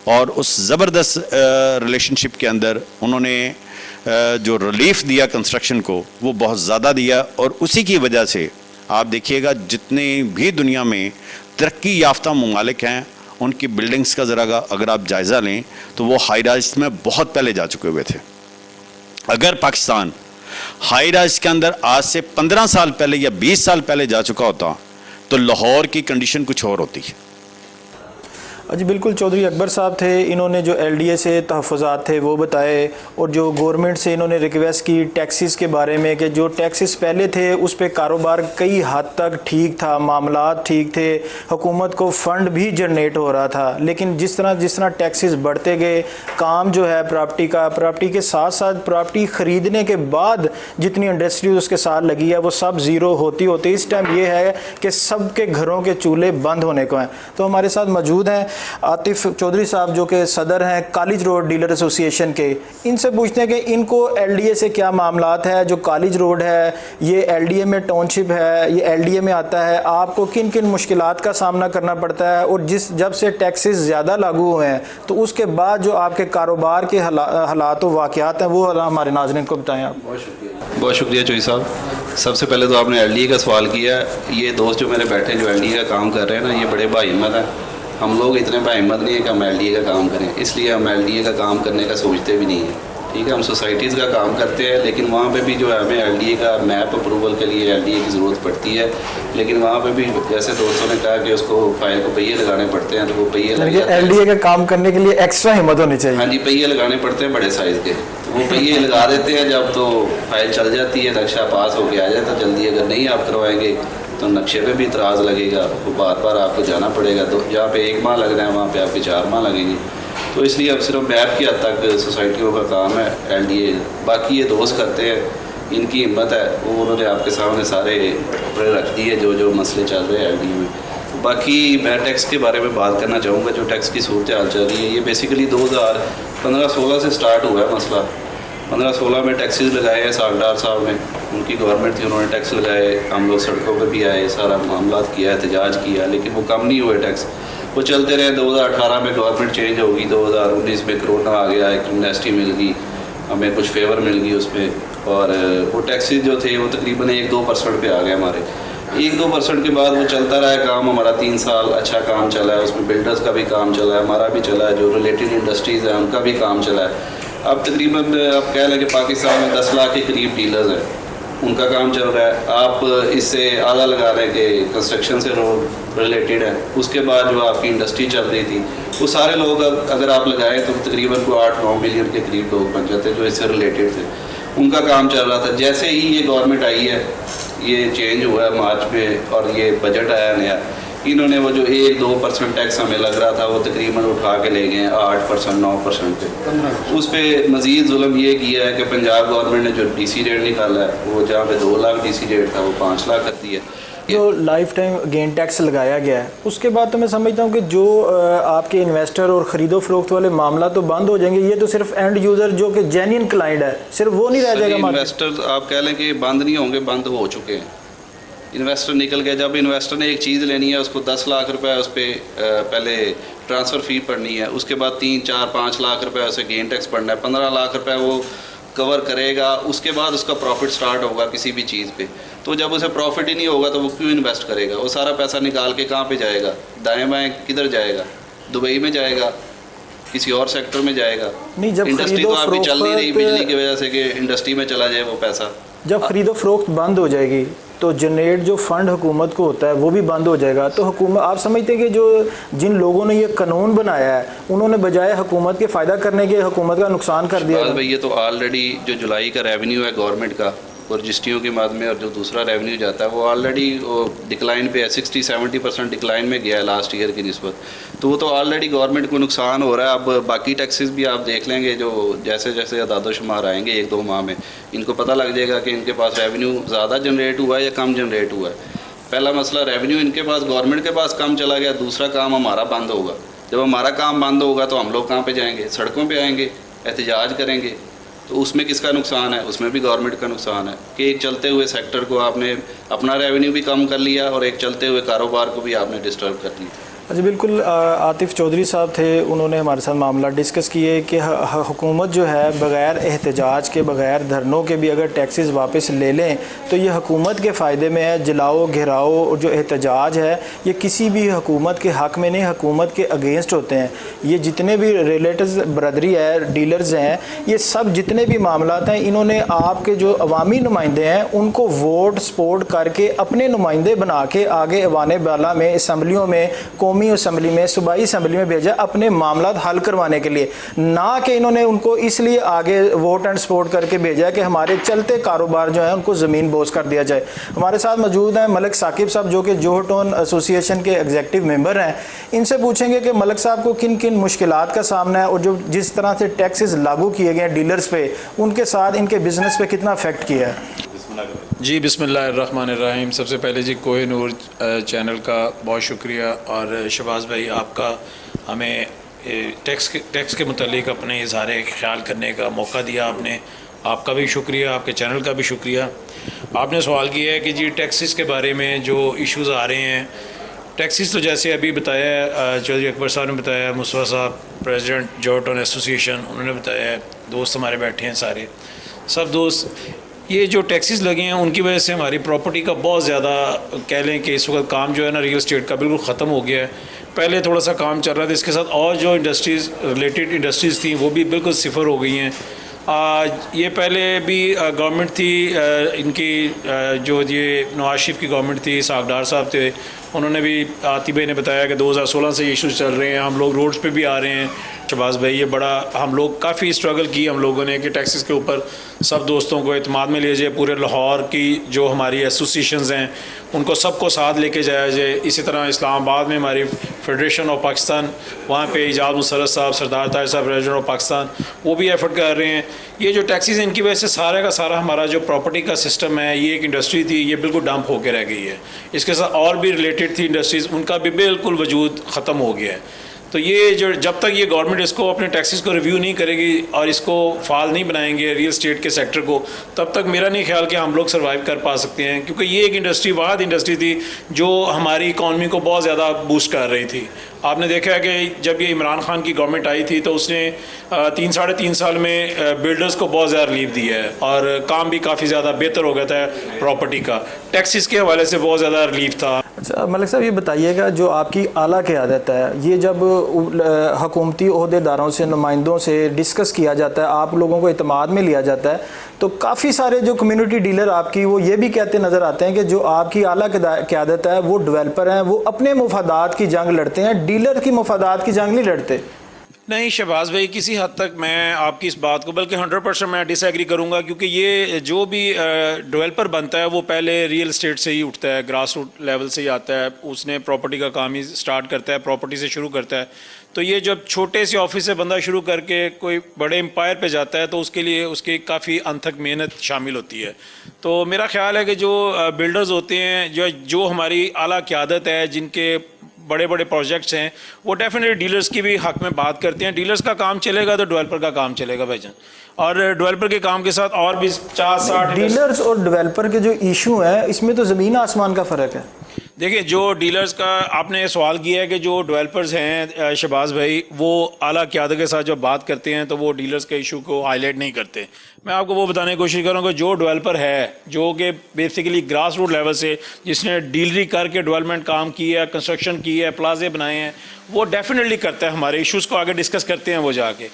और उस ज़बरदस्त रिलेशनशिप के अंदर उन्होंने जो रिलीफ दिया कंस्ट्रक्शन को वो बहुत ज़्यादा दिया। और उसी की वजह से आप देखिएगा जितने भी दुनिया में तरक्की याफ्ता ममालिक हैं उनकी बिल्डिंग्स का ज़रा अगर आप जायज़ा लें तो वो हाई राइज में बहुत पहले जा चुके हुए थे। अगर पाकिस्तान हाई राइज के अंदर आज से 15 साल पहले या 20 साल पहले जा चुका होता तो लाहौर की कंडीशन कुछ और होती है। जी बिल्कुल, चौधरी अकबर साहब थे, इन्होंने जो LDA से तहफ़्फ़ुज़ात थे वो बताए, और जो गवर्नमेंट से इन्होंने रिक्वेस्ट की टैक्सेस के बारे में कि जो टैक्सेस पहले थे उस पे कारोबार कई हद तक ठीक था, मामलात ठीक थे, हुकूमत को फ़ंड भी जनरेट हो रहा था। लेकिन जिस तरह टैक्सेस बढ़ते गए, काम जो है प्रॉपर्टी के साथ साथ प्रॉपर्टी ख़रीदने के बाद जितनी इंडस्ट्री उसके साथ लगी है वो सब ज़ीरो होती होती इस टाइम ये है कि सब के घरों के चूल्हे बंद होने को हैं। तो हमारे साथ मौजूद हैं आतिफ चौधरी साहब जो कि सदर हैं कॉलेज रोड डीलर एसोसिएशन के। इनसे पूछते हैं कि इनको LDA से क्या मामलात है। जो कॉलेज रोड है ये LDA में टाउनशिप है, ये LDA में आता है, आपको किन किन मुश्किलात का सामना करना पड़ता है, और जब से टैक्सेस ज़्यादा लागू हुए हैं तो उसके बाद जो आपके कारोबार के हालात व वाक़यात हैं वो हमारे नाज़रीन को बताएँ आप। बहुत शुक्रिया चौधरी साहब। सबसे पहले तो आपने LDA का सवाल किया। ये दोस्त जो मेरे बैठे जो LDA का काम कर रहे हैं ना, ये बड़े भाईमत हैं। हम लोग इतने भाईमत नहीं है कि हम LDA का काम करें, इसलिए हम LDA का काम करने का सोचते भी नहीं हैं। ٹھیک ہے. ہم سوسائٹیز کا کام کرتے ہیں, لیکن وہاں پہ بھی جو ہے ہمیں LDA کا میپ اپروول کے لیے LDA کی ضرورت پڑتی ہے. لیکن وہاں پہ بھی جیسے دوستوں نے کہا کہ اس کو فائل کو پہیے لگانے پڑتے ہیں, تو وہ پہیے لگ جاتے ہیں. LDA کا کام کرنے کے لیے ایکسٹرا ہمت ہونی چاہیے. ہاں جی, پہیے لگانے پڑتے ہیں بڑے سائز کے, تو وہ پہیے لگا دیتے ہیں جب, تو فائل چل جاتی ہے, نقشہ پاس ہو کے آ جاتا جلدی. اگر نہیں آپ کروائیں گے تو نقشے پہ بھی اعتراض لگے گا, وہ بار بار آپ کو جانا پڑے گا. تو جہاں پہ 1 ماہ لگ رہا ہے وہاں پہ آپ کے 4 ماہ لگیں گے. تو اس لیے اب صرف میپ کی حد تک سوسائٹیوں کا کام ہے LDA. باقی یہ دوست کرتے ہیں, ان کی ہمت ہے, وہ انہوں نے آپ کے سامنے سارے رکھ دیے جو مسئلے چل رہے ہیں LDA میں. باقی میں ٹیکس کے بارے میں بات کرنا چاہوں گا. جو ٹیکس کی صورتحال چل رہی ہے, یہ بیسیکلی 2015-16 سے سٹارٹ ہوا ہے مسئلہ. 15-16 میں ٹیکسز لگائے ہیں ساگڈار صاحب نے, ان کی گورنمنٹ تھی, انہوں نے ٹیکس لگائے. ہم لوگ سڑکوں پہ بھی آئے, سارا معاملات کیا, احتجاج کیا, لیکن وہ کم نہیں ہوئے ٹیکس, وہ چلتے رہے. 2018 میں گورنمنٹ چینج ہوگی, 2019 میں کرونا آ گیا, ایک ایمنیسٹی مل گئی, ہمیں کچھ فیور مل گئی اس میں, اور وہ ٹیکسز جو تھے وہ تقریباً 1-2% پہ آ گئے ہمارے. 1-2% کے بعد وہ چلتا رہا ہے کام. ہمارا 3 سال اچھا کام چلا ہے, اس میں بلڈرز کا بھی کام چلا ہے, ہمارا بھی چلا ہے, جو ریلیٹڈ انڈسٹریز ہیں ان کا بھی کام چلا ہے. اب تقریباً آپ کہہ لیں کہ پاکستان میں 10 لاکھ کے قریب ڈیلرز ہیں, ان کا کام چل رہا ہے. آپ اس سے اعلیٰ لگا رہے ہیں کہ کنسٹرکشن سے روڈ ریلیٹڈ ہے. اس کے بعد جو آپ کی انڈسٹری چل رہی تھی, وہ سارے لوگ اگر آپ لگائیں تو تقریباً 8-9 ملین کے قریب لوگ بن جاتے ہیں جو اس سے ریلیٹڈ تھے, ان کا کام چل رہا تھا. جیسے ہی یہ گورنمنٹ آئی ہے, یہ چینج ہوا ہے مارچ میں, اور یہ بجٹ آیا نیا, انہوں نے وہ جو 1-2% ٹیکس ہمیں لگ رہا تھا وہ تقریباً اٹھا کے لے گئے 8%-9% پہ. اس پہ مزید ظلم یہ کیا ہے کہ پنجاب گورنمنٹ نے جو DC ریٹ نکالا ہے, وہ جہاں پہ 2 لاکھ DC ریٹ تھا, وہ 5 لاکھ کر دیا. جو لائف ٹائم گین ٹیکس لگایا گیا ہے, اس کے بعد تو میں سمجھتا ہوں کہ جو آپ کے انویسٹر اور خرید و فروخت والے معاملات تو بند ہو جائیں گے. یہ تو صرف اینڈ یوزر جو کہ جینین کلائنٹ ہے, صرف وہ نہیں رہ جائے گا. انویسٹر آپ کہہ لیں کہ بند نہیں ہوں گے, بند ہو چکے ہیں. انویسٹر نکل گیا. جب انویسٹر نے ایک چیز لینی ہے, اس کو 10 لاکھ روپے اس پہ پہلے ٹرانسفر فی پڑنی ہے, اس کے بعد 3-4-5 لاکھ روپے اسے گین ٹیکس پڑنا ہے, 15 لاکھ روپے وہ کور کرے گا. اس کے بعد اس کا پروفٹ سٹارٹ ہوگا کسی بھی چیز پہ. تو جب اسے پروفٹ ہی نہیں ہوگا تو وہ کیوں انویسٹ کرے گا؟ وہ سارا پیسہ نکال کے کہاں پہ جائے گا؟ دائیں بائیں کدھر جائے گا؟ دبئی میں جائے گا, کسی اور سیکٹر میں جائے گا. انڈسٹری تو آپ کی چل نہیں رہی بجلی کی وجہ سے کہ انڈسٹری میں چلا جائے وہ پیسہ. جب خرید و فروخت بند ہو جائے گی تو جنریٹ جو فنڈ حکومت کو ہوتا ہے وہ بھی بند ہو جائے گا. تو حکومت, آپ سمجھتے ہیں کہ جو جن لوگوں نے یہ قانون بنایا ہے انہوں نے بجائے حکومت کے فائدہ کرنے کے حکومت کا نقصان کر دیا؟ بھائی یہ تو آلریڈی جو جولائی کا ریونیو ہے گورنمنٹ کا, اور رجسٹریوں کے بعد میں, اور جو دوسرا ریونیو جاتا ہے وہ آلریڈی ڈکلائن پہ ہے, 60-70% ڈکلائن میں گیا ہے لاسٹ ایئر کی نسبت. تو وہ تو آلریڈی گورنمنٹ کو نقصان ہو رہا ہے. اب باقی ٹیکسز بھی آپ دیکھ لیں گے, جو جیسے جیسے اعداد و شمار آئیں گے 1-2 ماہ میں, ان کو پتہ لگ جائے گا کہ ان کے پاس ریونیو زیادہ جنریٹ ہوا ہے یا کم جنریٹ ہوا ہے. پہلا مسئلہ ریونیو ان کے پاس, گورنمنٹ کے پاس کم چلا گیا. دوسرا کام ہمارا بند ہوگا. جب ہمارا کام بند ہوگا تو ہم لوگ کہاں پہ جائیں گے؟ سڑکوں پہ آئیں گے, احتجاج کریں گے. تو اس میں کس کا نقصان ہے؟ اس میں بھی گورنمنٹ کا نقصان ہے کہ ایک چلتے ہوئے سیکٹر کو آپ نے اپنا ریونیو بھی کم کر لیا, اور ایک چلتے ہوئے کاروبار کو بھی آپ نے ڈسٹرب کر دیا. جی بالکل. عاطف چودھری صاحب تھے, انہوں نے ہمارے ساتھ معاملہ ڈسکس کیے کہ حکومت جو ہے بغیر احتجاج کے, بغیر دھرنوں کے بھی اگر ٹیکسز واپس لے لیں تو یہ حکومت کے فائدے میں ہے. جلاؤ گھیراؤ اور جو احتجاج ہے یہ کسی بھی حکومت کے حق میں نہیں, حکومت کے اگینسٹ ہوتے ہیں. یہ جتنے بھی ریلیٹیوز برادری ہے, ڈیلرز ہیں, یہ سب جتنے بھی معاملات ہیں, انہوں نے آپ کے جو عوامی نمائندے ہیں ان کو ووٹ سپورٹ کر کے اپنے نمائندے بنا کے آگے ایوان بالا میں, اسمبلیوں میں, قومی اسمبلی میں, صوبائی اسمبلی میں بھیجا اپنے معاملات حل کروانے کے لیے, نہ کہ انہوں نے ان کو اس لیے آگے ووٹ اینڈ سپورٹ کر کے بھیجا کہ ہمارے چلتے کاروبار جو ہیں ان کو زمین بوس کر دیا جائے. ہمارے ساتھ موجود ہیں ملک ثاقب صاحب جو کہ جوہر ٹون ایسوسی ایشن کے ایگزیکٹو ممبر ہیں. ان سے پوچھیں گے کہ ملک صاحب کو کن کن مشکلات کا سامنا ہے, اور جو جس طرح سے ٹیکسز لاگو کیے گئے ہیں ڈیلرز پہ, ان کے ساتھ ان کے بزنس پہ کتنا افیکٹ کیا ہے؟ جی بسم اللہ الرحمن الرحیم. سب سے پہلے جی کوہ نور چینل کا بہت شکریہ, اور شہباز بھائی آپ کا ہمیں ٹیکس کے متعلق اپنے اظہار خیال کرنے کا موقع دیا آپ نے. آپ کا بھی شکریہ, آپ کے چینل کا بھی شکریہ. آپ نے سوال کیا ہے کہ جی ٹیکسز کے بارے میں جو ایشوز آ رہے ہیں. ٹیکسز تو جیسے ابھی بتایا چودھری اکبر صاحب نے بتایا, مصطفیٰ صاحب پریزیڈنٹ جوہر ٹون ایسوسی ایشن, انہوں نے بتایا, دوست ہمارے بیٹھے ہیں سارے سب دوست. یہ جو ٹیکسز لگے ہیں ان کی وجہ سے ہماری پراپرٹی کا بہت زیادہ کہہ لیں کہ اس وقت کام جو ہے نا ریئل اسٹیٹ کا بالکل ختم ہو گیا ہے. پہلے تھوڑا سا کام چل رہا تھا, اس کے ساتھ اور جو انڈسٹریز ریلیٹڈ انڈسٹریز تھیں وہ بھی بالکل صفر ہو گئی ہیں. ये पहले भी गवर्नमेंट थी इनकी जो ये नवाज शरीफ की गवर्नमेंट थी, सागडार साहब थे, उन्होंने भी आतिफ भाई ने बताया कि 2016 से ये इश्यूज चल रहे हैं, हम लोग रोड्स पे भी आ रहे हैं। शहबाज भाई ये बड़ा हम लोग काफ़ी स्ट्रगल की हम लोगों ने कि टैक्सेस के ऊपर सब दोस्तों को एतमाद में लिया जाए, पूरे लाहौर की जो हमारी एसोसिएशंस हैं उनको सबको साथ लेके जाया जाए। इसी तरह इस्लामाबाद में हमारी फेडरेशन ऑफ पाकिस्तान, वहाँ पे इजाज़ मुसर्रफ साहब, सरदार ताहिर साहब प्रेसिडेंट ऑफ पाकिस्तान, वो भी एफर्ट कर रहे हैं। ये जो टैक्सेस हैं इनकी वजह से सारा का सारा हमारा जो प्रॉपर्टी का सिस्टम है, ये एक इंडस्ट्री थी, ये बिल्कुल डंप होकर रह गई है। इसके साथ और भी रिलेटेड थी इंडस्ट्रीज़, उनका भी बिल्कुल वजूद ख़त्म हो गया है। तो ये जो जब तक ये गवर्नमेंट इसको अपने टैक्सेस को रिव्यू नहीं करेगी और इसको फाल नहीं बनाएंगे रियल स्टेट के सेक्टर को, तब तक मेरा नहीं ख्याल कि हम लोग सर्वाइव कर पा सकते हैं, क्योंकि ये एक इंडस्ट्री वाहद इंडस्ट्री थी जो हमारी इकॉनमी को बहुत ज़्यादा बूस्ट कर रही थी। आपने देखा है कि जब ये इमरान खान की गवर्नमेंट आई थी तो उसने 3-3.5 साल में बिल्डर्स को बहुत ज़्यादा रिलीफ दिया है और काम भी काफ़ी ज़्यादा बेहतर हो गया था प्रॉपर्टी का, टैक्सेस के हवाले से बहुत ज़्यादा रिलीफ था। अच्छा मलिक साहब, ये बताइएगा जो आपकी आला क़यादत है, ये जब हुकूमती ओहदेदारों से, नुमाइंदों से डिस्कस किया जाता है, आप लोगों को इत्माद में लिया जाता है, तो काफ़ी सारे जो कम्युनिटी डीलर आपकी वो ये भी कहते नज़र आते हैं कि जो आपकी आला क़यादत है वो डेवलपर हैं, वो अपने मुफादात की जंग लड़ते हैं, डीलर की मुफादात की जंग नहीं लड़ते। नहीं शहबाज भाई, किसी हद तक मैं आपकी इस बात को बल्कि 100% मैं डिसएग्री करूंगा, क्योंकि ये जो भी डेवलपर बनता है वो पहले रियल एस्टेट से ही उठता है, ग्रास रूट लेवल से ही आता है, उसने प्रॉपर्टी का काम ही स्टार्ट करता है, प्रॉपर्टी से शुरू करता है। तो ये जब छोटे से ऑफिस से बंदा शुरू करके कोई बड़े एम्पायर पे जाता है तो उसके लिए उसकी काफ़ी अनथक मेहनत शामिल होती है। तो मेरा ख्याल है कि जो बिल्डर्स होते हैं, जो हमारी आला क़यादत है, जिनके बड़े बड़े प्रोजेक्ट्स हैं, वो डेफिनेटली डीलर्स की भी हक में बात करते हैं। डीलर्स का काम चलेगा तो डेवलपर का काम चलेगा भाईजान, और डेवलपर के काम के साथ और भी 50-60 डीलर्स और डेवलपर के जो इशू हैं इसमें तो ज़मीन आसमान का फ़र्क है। देखिए, जो डीलर्स का आपने सवाल किया है कि जो डेवलपर्स हैं शहबाज भाई, वो आला क़यादत के साथ जब बात करते हैं तो वो डीलर्स के इशू को हाईलाइट नहीं करते। मैं आपको वो बताने की कोशिश करूँगा, जो डेवलपर है जो कि बेसिकली ग्रास रूट लेवल से जिसने डीलरी करके डेवलपमेंट काम किया है, कंस्ट्रक्शन की है, प्लाजे बनाए हैं, वो डेफिनेटली करता है, हमारे इश्यूज़ को आगे डिस्कस करते हैं वो जाके।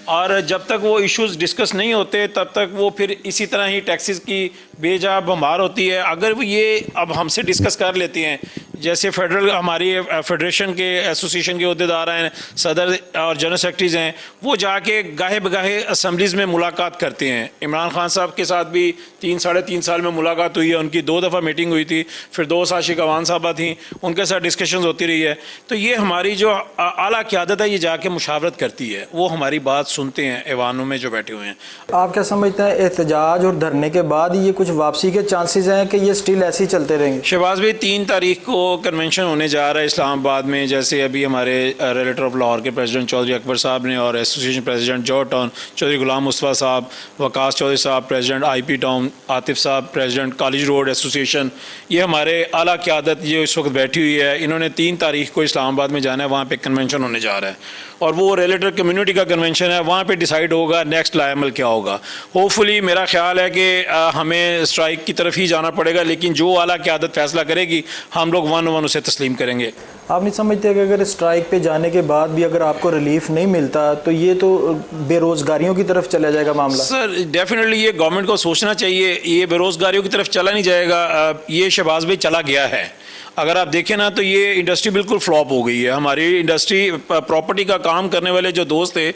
और जब तक वो इश्यूज़ डिस्कस नहीं होते तब तक वो फिर इसी तरह ही टैक्सेस की बेजा भमार होती है। अगर वो ये अब हमसे डिस्कस कर लेते हैं, जैसे फेडरल हमारी फेडरेशन के एसोसिएशन के अहदेदार हैं, सदर और जनरल सेक्रेटरीज हैं, वो जाके गाहे बगाहे असम्बलीज़ में मुलाकात करते हैं। इमरान खान साहब के साथ भी 3-3.5 साल में मुलाकात हुई है, उनकी 2 दफ़ा मीटिंग हुई थी, फिर 2 आशिक अवान साहबा थी, उनके साथ डिस्कशन होती रही है। तो ये हमारी जो आला क़यादत है ये जाके मुशावरत करती है, वो हमारी बात सुनते हैं ऐवानों में जो बैठे हुए हैं। आप क्या समझते हैं, एहतजाज और धरने के बाद ये कुछ वापसी के चांसेस हैं कि ये स्टिल ऐसे ही चलते रहेंगे? शहबाज भाई, 3 तारीख को कन्वेंशन होने जा रहा है इस्लामाबाद में, जैसे अभी हमारे रिलेटर ऑफ लाहौर के प्रेसिडेंट चौधरी अकबर साहब ने और association president George town Chaudhry Ghulam Mustafa sahab, Waqas Chaudhary साहब प्रेसिडेंट IP टाउन, आतिफ साहब प्रेसिडेंट कॉलेज रोड एसोसिएशन, ये हमारे आला क़यादत ये इस वक्त बैठी हुई है। इन्होंने 3 तारीख को इस्लामाबाद में जाना है, वहाँ पे कन्वेंशन होने जा रहा है और वो रिलेटर कम्युनिटी का कन्वेंशन है, वहाँ पे डिसाइड होगा नेक्स्ट लाएमल क्या होगा। होपफुली मेरा ख्याल है कि हमें स्ट्राइक की तरफ ही जाना पड़ेगा, लेकिन जो आला क़यादत फैसला करेगी हम लोग 1-1 उसे तस्लीम करेंगे। आप नहीं समझते कि अगर स्ट्राइक पे जाने के बाद भी अगर आपको रिलीफ नहीं मिलता तो ये तो बेरोज़गारियों की तरफ चला जाएगा मामला? सर डेफिनेटली ये गवर्नमेंट को सोचना चाहिए, ये बेरोज़गारियों की तरफ चला नहीं जाएगा, ये शहबाज भाई चला गया है। अगर आप देखें ना तो ये इंडस्ट्री बिल्कुल फ्लॉप हो गई है। हमारी इंडस्ट्री प्रॉपर्टी का काम करने वाले जो दोस्त थे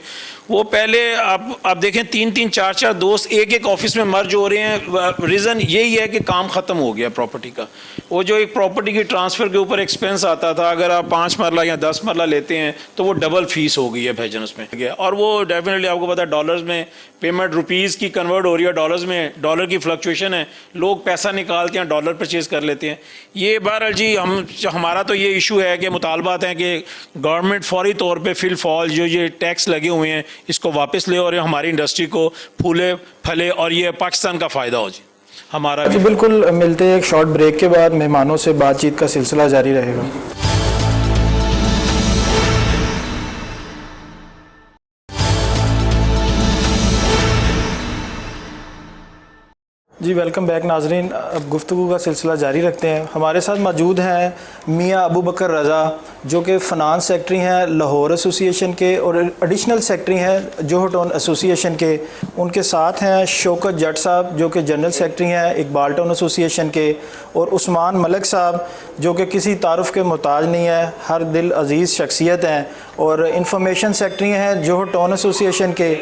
वो पहले आप देखें 3-3, 4-4 दोस्त एक ऑफिस में मर्ज हो रहे हैं। रीज़न यही है कि काम ख़त्म हो गया प्रॉपर्टी का। वो जो एक प्रॉपर्टी की ट्रांसफ़र के ऊपर एक्सपेंस आता था, अगर आप 5 मरला या 10 मरला लेते हैं तो वो डबल फीस हो गई है भाईजान उसमें। और वो डेफिनेटली आपको पता है डॉलर्स में पेमेंट रुपीज़ की कन्वर्ट हो रही है डॉलर्स में, डॉलर की फ्लक्चुएशन है, लोग पैसा निकालते हैं डॉलर परचेज़ कर लेते हैं। ये बहरहाल जी हमारा तो ये इशू है कि मुतालबात हैं कि गवर्नमेंट फौरी तौर पे फिल फॉल जो ये टैक्स लगे हुए हैं इसको वापस ले और हमारी इंडस्ट्री को फूले फले और ये पाकिस्तान का फ़ायदा हो जी हमारा। जी बिल्कुल, मिलते हैं एक शॉर्ट ब्रेक के बाद, मेहमानों से बातचीत का सिलसिला जारी रहेगा। جی ویلکم بیک ناظرین، اب گفتگو کا سلسلہ جاری رکھتے ہیں. ہمارے ساتھ موجود ہیں میاں ابو بکر رضا جو کہ فنانس سیکٹری ہیں لاہور ایسوسی ایشن کے اور ایڈیشنل سیکٹری ہیں جوہر ٹاؤن ایسوسی ایشن کے. ان کے ساتھ ہیں شوکت جٹ صاحب جو کہ جنرل سیکٹری ہیں اقبال ٹاؤن ایسوسی ایشن کے، اور عثمان ملک صاحب جو کہ کسی تعارف کے محتاج نہیں ہے، ہر دل عزیز شخصیت ہیں اور انفارمیشن سیکٹری ہیں جوہر ٹاؤن ایسوسی ایشن کے.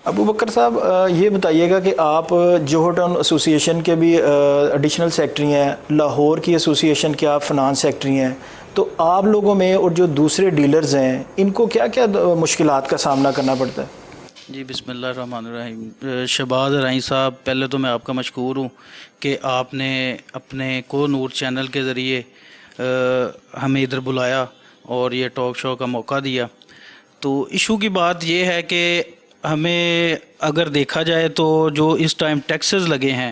ابو بکر صاحب یہ بتائیے گا کہ آپ جوہر ٹاؤن ایسوسی ایشن کے بھی ایڈیشنل سیکٹری ہیں، لاہور کی ایسوسی ایشن کے آپ فنانس سیکٹری ہیں، تو آپ لوگوں میں اور جو دوسرے ڈیلرز ہیں ان کو کیا کیا مشکلات کا سامنا کرنا پڑتا ہے؟ جی بسم اللہ الرحمن الرحیم. شہباز رائی صاحب، پہلے تو میں آپ کا مشکور ہوں کہ آپ نے اپنے کو نور چینل کے ذریعے ہمیں ادھر بلایا اور یہ ٹاک شو کا موقع دیا. تو ایشو کی بات یہ ہے کہ ہمیں اگر دیکھا جائے تو جو اس ٹائم ٹیکسز لگے ہیں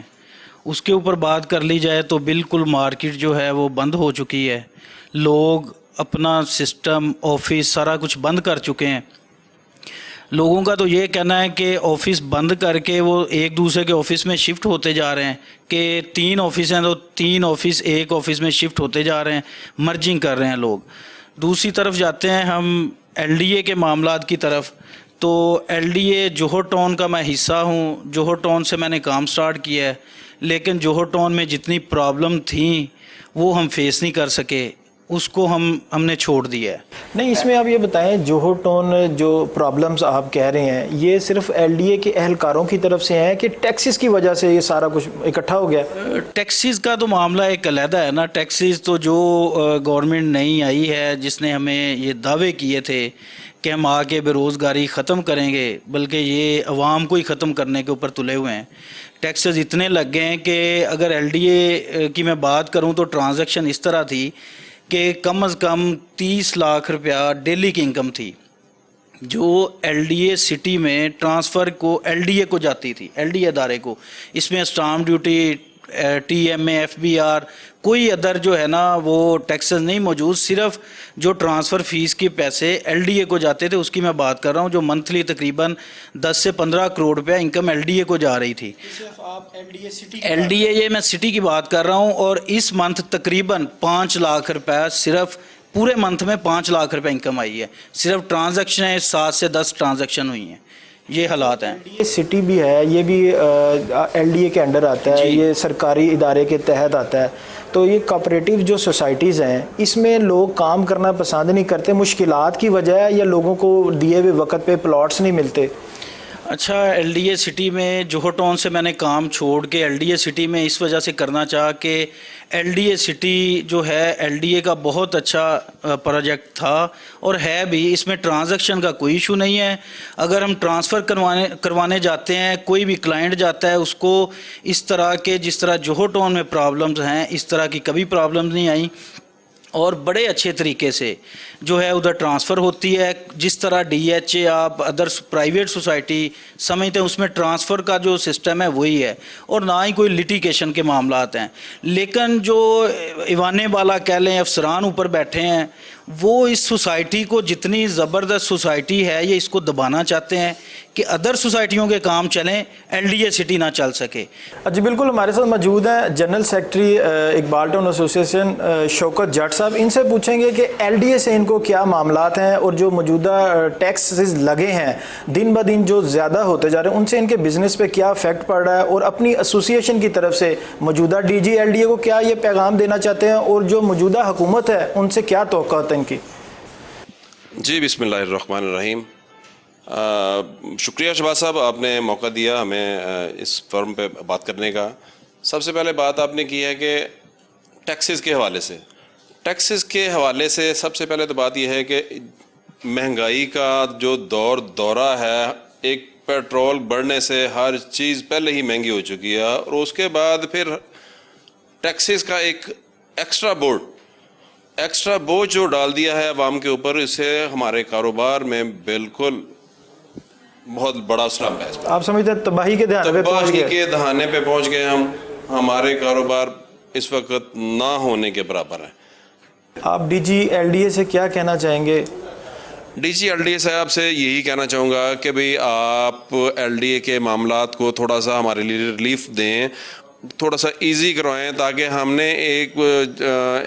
اس کے اوپر بات کر لی جائے تو بالکل مارکیٹ جو ہے وہ بند ہو چکی ہے. لوگ اپنا سسٹم آفس سارا کچھ بند کر چکے ہیں. لوگوں کا تو یہ کہنا ہے کہ آفس بند کر کے وہ ایک دوسرے کے آفس میں شفٹ ہوتے جا رہے ہیں کہ 3 آفس ہیں تو 3 آفس ایک آفس میں شفٹ ہوتے جا رہے ہیں، مرجنگ کر رہے ہیں لوگ. دوسری طرف جاتے ہیں ہم ایل ڈی اے کے معاملات کی طرف، تو L D A Johar Town کا میں حصہ ہوں. جوہر ٹاؤن سے میں نے کام سٹارٹ کیا ہے، لیکن جوہر ٹاؤن میں جتنی پرابلم تھیں وہ ہم فیس نہیں کر سکے، اس کو ہم نے چھوڑ دیا ہے. نہیں، اس میں آپ یہ بتائیں جوہر ٹاؤن جو پرابلمز آپ کہہ رہے ہیں یہ صرف ایل ڈی اے کے اہلکاروں کی طرف سے ہیں کہ ٹیکسز کی وجہ سے یہ سارا کچھ اکٹھا ہو گیا؟ ٹیکسیز کا تو معاملہ ایک علیحدہ ہے نا. ٹیکسیز تو جو گورنمنٹ نئی آئی ہے جس نے ہمیں یہ دعوے کیے تھے کہ ہم آ کے بے روزگاری ختم کریں گے، بلکہ یہ عوام کو ہی ختم کرنے کے اوپر تلے ہوئے ہیں. ٹیکسز اتنے لگ گئے ہیں کہ اگر ایل ڈی اے کی میں بات کروں تو ٹرانزیکشن اس طرح تھی کہ کم از کم 30 لاکھ روپیہ ڈیلی کی انکم تھی جو ایل ڈی اے سٹی میں ٹرانسفر کو ایل ڈی اے کو جاتی تھی، ایل ڈی اے ادارے کو. اس میں stamp duty, T M A, F B R, کوئی ادر جو ہے نا وہ ٹیکسز نہیں موجود. صرف جو ٹرانسفر فیس کے پیسے ایل ڈی اے کو جاتے تھے اس کی میں بات کر رہا ہوں، جو منتھلی تقریباً 10 سے 15 کروڑ روپیہ انکم ایل ڈی اے کو جا رہی تھی. ایل ڈی اے یہ میں سٹی کی بات کر رہا ہوں، اور اس منتھ تقریباً 5 لاکھ روپیہ، صرف پورے منتھ میں 5 لاکھ روپے انکم آئی ہے. صرف ٹرانزیکشنیں 7 سے 10 ٹرانزیکشن ہوئی ہیں. یہ حالات ہیں. یہ سٹی بھی ہے، یہ بھی ایل ڈی اے کے انڈر آتا ہے، یہ سرکاری ادارے کے تحت آتا ہے. تو یہ کوآپریٹیو جو سوسائٹیز ہیں اس میں لوگ کام کرنا پسند نہیں کرتے، مشکلات کی وجہ ہے یا لوگوں کو دیے ہوئے وقت پہ پلاٹس نہیں ملتے؟ اچھا، ایل ڈی اے سٹی میں جوہر ٹاؤن سے میں نے کام چھوڑ کے ایل ڈی اے سٹی میں اس وجہ سے کرنا چاہا کہ ایل ڈی اے سٹی جو ہے ایل ڈی اے کا بہت اچھا پروجیکٹ تھا اور ہے بھی. اس میں ٹرانزیکشن کا کوئی ایشو نہیں ہے. اگر ہم ٹرانسفر کروانے جاتے ہیں، کوئی بھی کلائنٹ جاتا ہے، اس کو اس طرح کے جس طرح جوہر ٹاؤن میں پرابلمز ہیں اس طرح کی کبھی پرابلمز نہیں آئیں، اور بڑے اچھے طریقے سے جو ہے ادھر ٹرانسفر ہوتی ہے. جس طرح ڈی ایچ اے آپ ادر پرائیویٹ سوسائٹی سمجھتے ہیں اس میں ٹرانسفر کا جو سسٹم ہے وہی ہے، اور نہ ہی کوئی لٹیگیشن کے معاملات ہیں. لیکن جو ایوانے والا کہہ لیں افسران اوپر بیٹھے ہیں وہ اس سوسائٹی کو، جتنی زبردست سوسائٹی ہے یہ اس کو دبانا چاہتے ہیں کہ ادر سوسائٹیوں کے کام چلیں، ایل ڈی اے سٹی نہ چل سکے. جی بالکل، ہمارے ساتھ موجود ہیں جنرل سیکٹری اقبال ٹاؤن ایسوسی ایشن شوکت جٹ صاحب. ان سے پوچھیں گے کہ ایل ڈی اے سے ان کو کیا معاملات ہیں اور جو موجودہ ٹیکسز لگے ہیں دن بہ دن جو زیادہ ہوتے جا رہے ہیں ان سے ان کے بزنس پہ کیا افیکٹ پڑ رہا ہے، اور اپنی ایسوسی ایشن کی طرف سے موجودہ D G L D A کو کیا یہ پیغام دینا چاہتے ہیں، اور جو موجودہ حکومت ہے ان سے کیا توقعات ہیں ان کی؟ جی بسم اللہ الرحمن الرحیم. شکریہ شہباز صاحب، آپ نے موقع دیا ہمیں اس فورم پہ بات کرنے کا. سب سے پہلے بات آپ نے کی ہے کہ ٹیکسز کے حوالے سے سب سے پہلے تو بات یہ ہے کہ مہنگائی کا جو دورہ ہے، ایک پیٹرول بڑھنے سے ہر چیز پہلے ہی مہنگی ہو چکی ہے، اور اس کے بعد پھر ٹیکسز کا ایک ایکسٹرا بوجھ جو ڈال دیا ہے عوام کے اوپر، اس سے ہمارے کاروبار میں بالکل بہت بڑا سلمپ ہے. آپ سمجھتے ہیں تباہی کے دہانے پہ پہنچ گئے ہم. ہمارے کاروبار اس وقت نہ ہونے کے برابر ہیں. آپ D G L D A سے کیا کہنا چاہیں گے डीसी एलडीए साहब से यही कहना चाहूँगा कि भाई आप एलडीए के मामलात को थोड़ा सा हमारे लिए रिलीफ दें, थोड़ा सा इजी करवाएं, ताकि हमने एक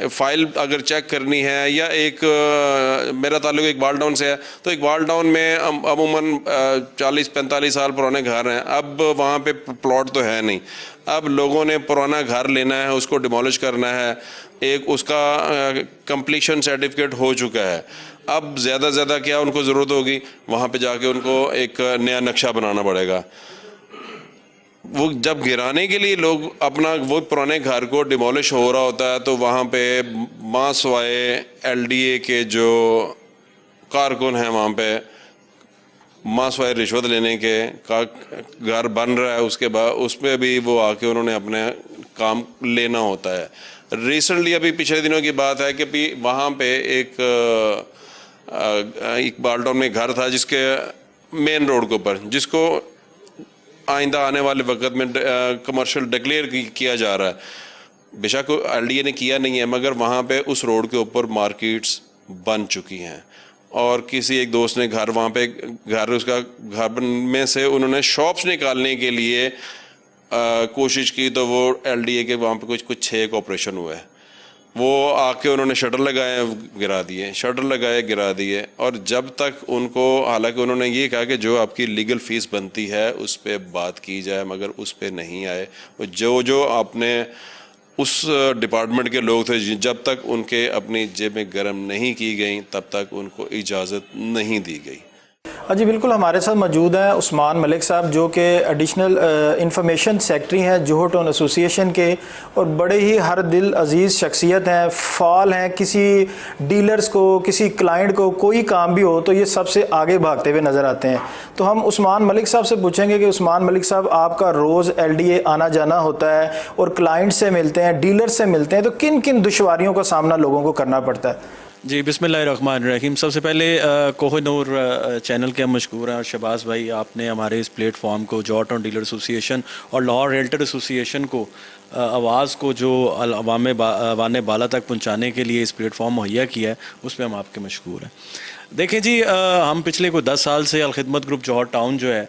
फ़ाइल अगर चेक करनी है या एक मेरा ताल्लुक इकबाल टाउन से है, तो इकबाल टाउन में अमूमन 40-45 साल पुराने घर हैं। अब वहाँ पे प्लॉट तो है नहीं, अब लोगों ने पुराना घर लेना है, उसको डिमोलिश करना है, एक उसका कंप्लीशन सर्टिफिकेट हो चुका है। अब ज़्यादा से ज़्यादा क्या उनको ज़रूरत होगी, वहाँ पे जाके उनको एक नया नक्शा बनाना पड़ेगा। वो जब गिराने के लिए लोग अपना वो पुराने घर को डिमोलिश हो रहा होता है, तो वहाँ पे मासवाए एलडीए के जो कारकुन हैं वहाँ पे मासवाए रिश्वत लेने के का घर बन रहा है, उसके बाद उस पर भी वो आके उन्होंने अपने काम लेना होता है। रिसेंटली अभी पिछले दिनों की बात है कि वहाँ पे एक इकबाल टाउन में घर था जिसके मेन रोड के ऊपर, जिसको आइंदा आने वाले वक्त में कमर्शियल डिक्लेयर किया जा रहा है। बेशक एलडीए ने किया नहीं है, मगर वहाँ पे उस रोड के ऊपर मार्केट्स बन चुकी हैं, और किसी एक दोस्त ने घर वहाँ पे घर उसका घर में से उन्होंने शॉप्स निकालने के लिए कोशिश की, तो वो एलडीए के वहाँ पे कुछ 6 ऑपरेशन हुए। वो आके उन्होंने शटर लगाए गिरा दिए, शटर लगाए गिरा दिए। और जब तक उनको, हालांकि उन्होंने ये कहा कि जो आपकी लीगल फ़ीस बनती है उस पर बात की जाए, मगर उस पर नहीं आए। जो आपने उस डिपार्टमेंट के लोग थे, जब तक उनके अपनी जेबें गर्म नहीं की गई तब तक उनको इजाज़त नहीं दी गई। जी बिल्कुल, हमारे साथ मौजूद हैं उस्मान मलिक साहब, जो कि एडिशनल इंफॉर्मेशन सेक्रेटरी हैं जोहर टाउन एसोसिएशन के, और बड़े ही हर दिल अजीज़ शख्सियत हैं, फ़ाल हैं। किसी डीलर्स को, किसी क्लाइंट को कोई काम भी हो तो ये सबसे आगे भागते हुए नज़र आते हैं। तो हम उस्मान मलिक साहब से पूछेंगे कि उस्मान मलिक साहब, आपका रोज़ एलडीए आना जाना होता है और क्लाइंट से मिलते हैं, डीलर से मिलते हैं, तो किन किन दुश्वारियों का सामना लोगों को करना पड़ता है? जी बिस्मिल्लाहिर्रहमानिर्रहीम। सबसे पहले कोहिनूर चैनल के हम मशकूर हैं, और शहबाज भाई आपने हमारे इस प्लेटफॉर्म को, जोहर टाउन डीलर एसोसिएशन और लाहौर रियल्टर एसोसिएशन को आवाज़ को जो अवाम बाला तक पहुंचाने के लिए इस प्लेटफॉर्म मुहैया किया है, उस पर हम आपके मशकूर हैं। देखें जी, हम पिछले कोई 10 साल से अलखिदमत ग्रुप जोहर टाउन जो है,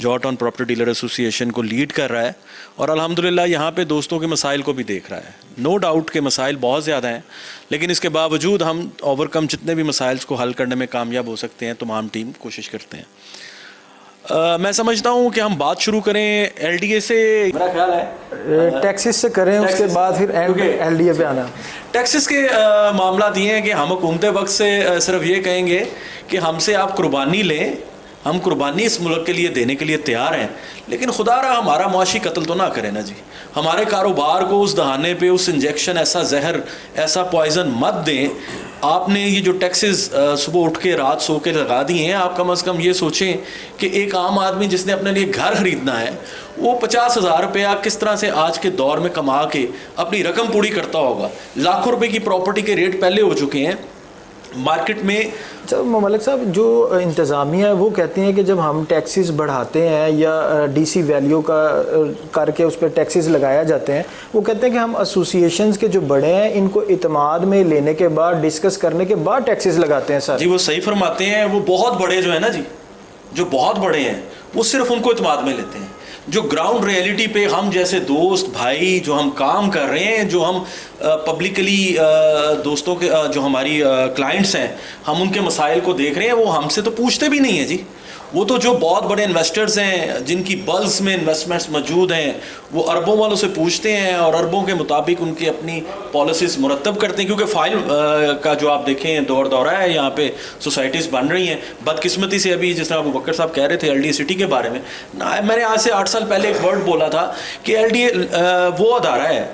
जोहर टाउन प्रॉपर्टी डीलर एसोसिएशन को लीड कर रहा है, और अल्हम्दुलिल्लाह यहाँ पे दोस्तों के मसाइल को भी देख रहा है। नो डाउट के मसाइल बहुत ज़्यादा हैं, लेकिन इसके बावजूद हम ओवरकम जितने भी मसाइल को हल करने में कामयाब हो सकते हैं, तमाम टीम कोशिश करते हैं। मैं समझता हूँ कि हम बात शुरू करें एलडीए से। मेरा ख्याल है टैक्सेस से करें, उसके बाद फिर एलडीए पे आना। टैक्सेस के मामला ये हैं कि हम हुकूमत वक्त से सिर्फ ये कहेंगे कि हमसे आप कुर्बानी लें, हम कुर्बानी इस मुल्क के लिए देने के लिए तैयार हैं, लेकिन खुदा रहा हमारा मुआशी कत्ल तो ना करें ना जी। हमारे कारोबार को उस दहाने पे उस इंजेक्शन, ऐसा जहर, ऐसा पॉइजन मत दें। आपने ये जो टैक्सेस सुबह उठ के रात सो के लगा दिए हैं, आप कम से कम ये सोचें कि एक आम आदमी जिसने अपने लिए घर ख़रीदना है, वो 50,000 रुपया किस तरह से आज के दौर में कमा के अपनी रकम पूरी करता होगा। लाखों रुपए की प्रॉपर्टी के रेट पहले हो चुके हैं मार्केट में। जब मलिक साहब, जो इंतज़ामिया है वो कहती हैं कि जब हम टैक्सेस बढ़ाते हैं या डीसी वैल्यू का करके उस पर टैक्सेस लगाया जाते हैं, वो कहते हैं कि हम एसोसिएशंस के जो बड़े हैं इनको इत्माद में लेने के बाद, डिस्कस करने के बाद टैक्सेस लगाते हैं। सर जी वो सही फरमाते हैं। वो बहुत बड़े जो है ना जी, जो बहुत बड़े हैं, वो सिर्फ उनको इत्माद में लेते हैं। जो ग्राउंड रियलिटी पे हम जैसे दोस्त भाई जो हम काम कर रहे हैं, जो हम पब्लिकली दोस्तों के जो हमारी क्लाइंट्स हैं, हम उनके मसाइल को देख रहे हैं, वो हमसे तो पूछते भी नहीं है जी। वो तो जो बहुत बड़े इन्वेस्टर्स हैं, जिनकी बल्स में इन्वेस्टमेंट्स मौजूद हैं, वो अरबों वालों से पूछते हैं और अरबों के मुताबिक उनकी अपनी पॉलिसीज़ मुरतब करते हैं। क्योंकि फ़ाइल का जो आप देखें दौरा है, यहाँ पे सोसाइटीज़ बन रही हैं। बदकिस्मती से अभी जिस तरह अबू बकर साहब कह रहे थे एलडीए सिटी के बारे में, मैंने आज से 8 साल पहले एक वर्ड बोला था कि एलडीए वो अदारा है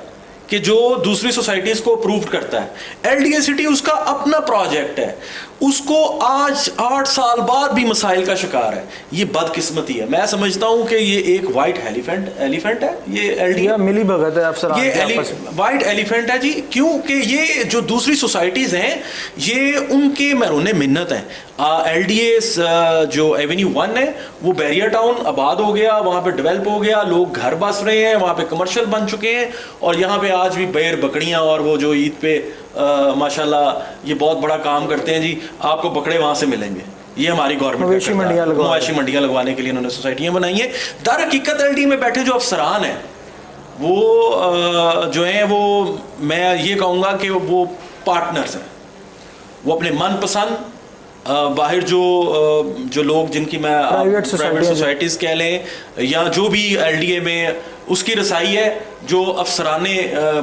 कि जो दूसरी सोसाइटीज़ को अप्रूव करता है। एलडीए सिटी उसका अपना प्रोजेक्ट है, उसको आज 8 साल बाद भी मसाइल का शिकार है। ये बदकिस्मती है। मैं समझता हूँ कि ये एक वाइट एलिफेंट है, ये एलडीए मिली भगत है अफसर, ये वाइट एलिफेंट है जी। क्योंकि ये जो दूसरी सोसाइटीज़ हैं, ये उनके महरून मिन्नत हैं। LDA جو ایونیو 1 ہے وہ بیریا ٹاؤن آباد ہو گیا, وہاں پہ ڈیولپ ہو گیا, لوگ گھر بس رہے ہیں, وہاں پہ کمرشل بن چکے ہیں, اور یہاں پہ آج بھی بیر بکریاں اور وہ جو عید پہ ماشاءاللہ یہ بہت بڑا کام کرتے ہیں جی, آپ کو بکرے وہاں سے ملیں گے. یہ ہماری گورنمنٹ مویشی منڈیاں لگوانے کے لیے انہوں نے سوسائٹیاں بنائی ہیں. در حقیقت LDA میں بیٹھے جو افسران ہیں وہ جو ہیں وہ میں یہ کہوں گا کہ وہ پارٹنرز ہیں, وہ اپنے من پسند باہر جو لوگ جن کی میں پرائیویٹ سوسائٹیز کہہ لیں یا جو بھی LDA میں اس کی رسائی ہے, جو افسران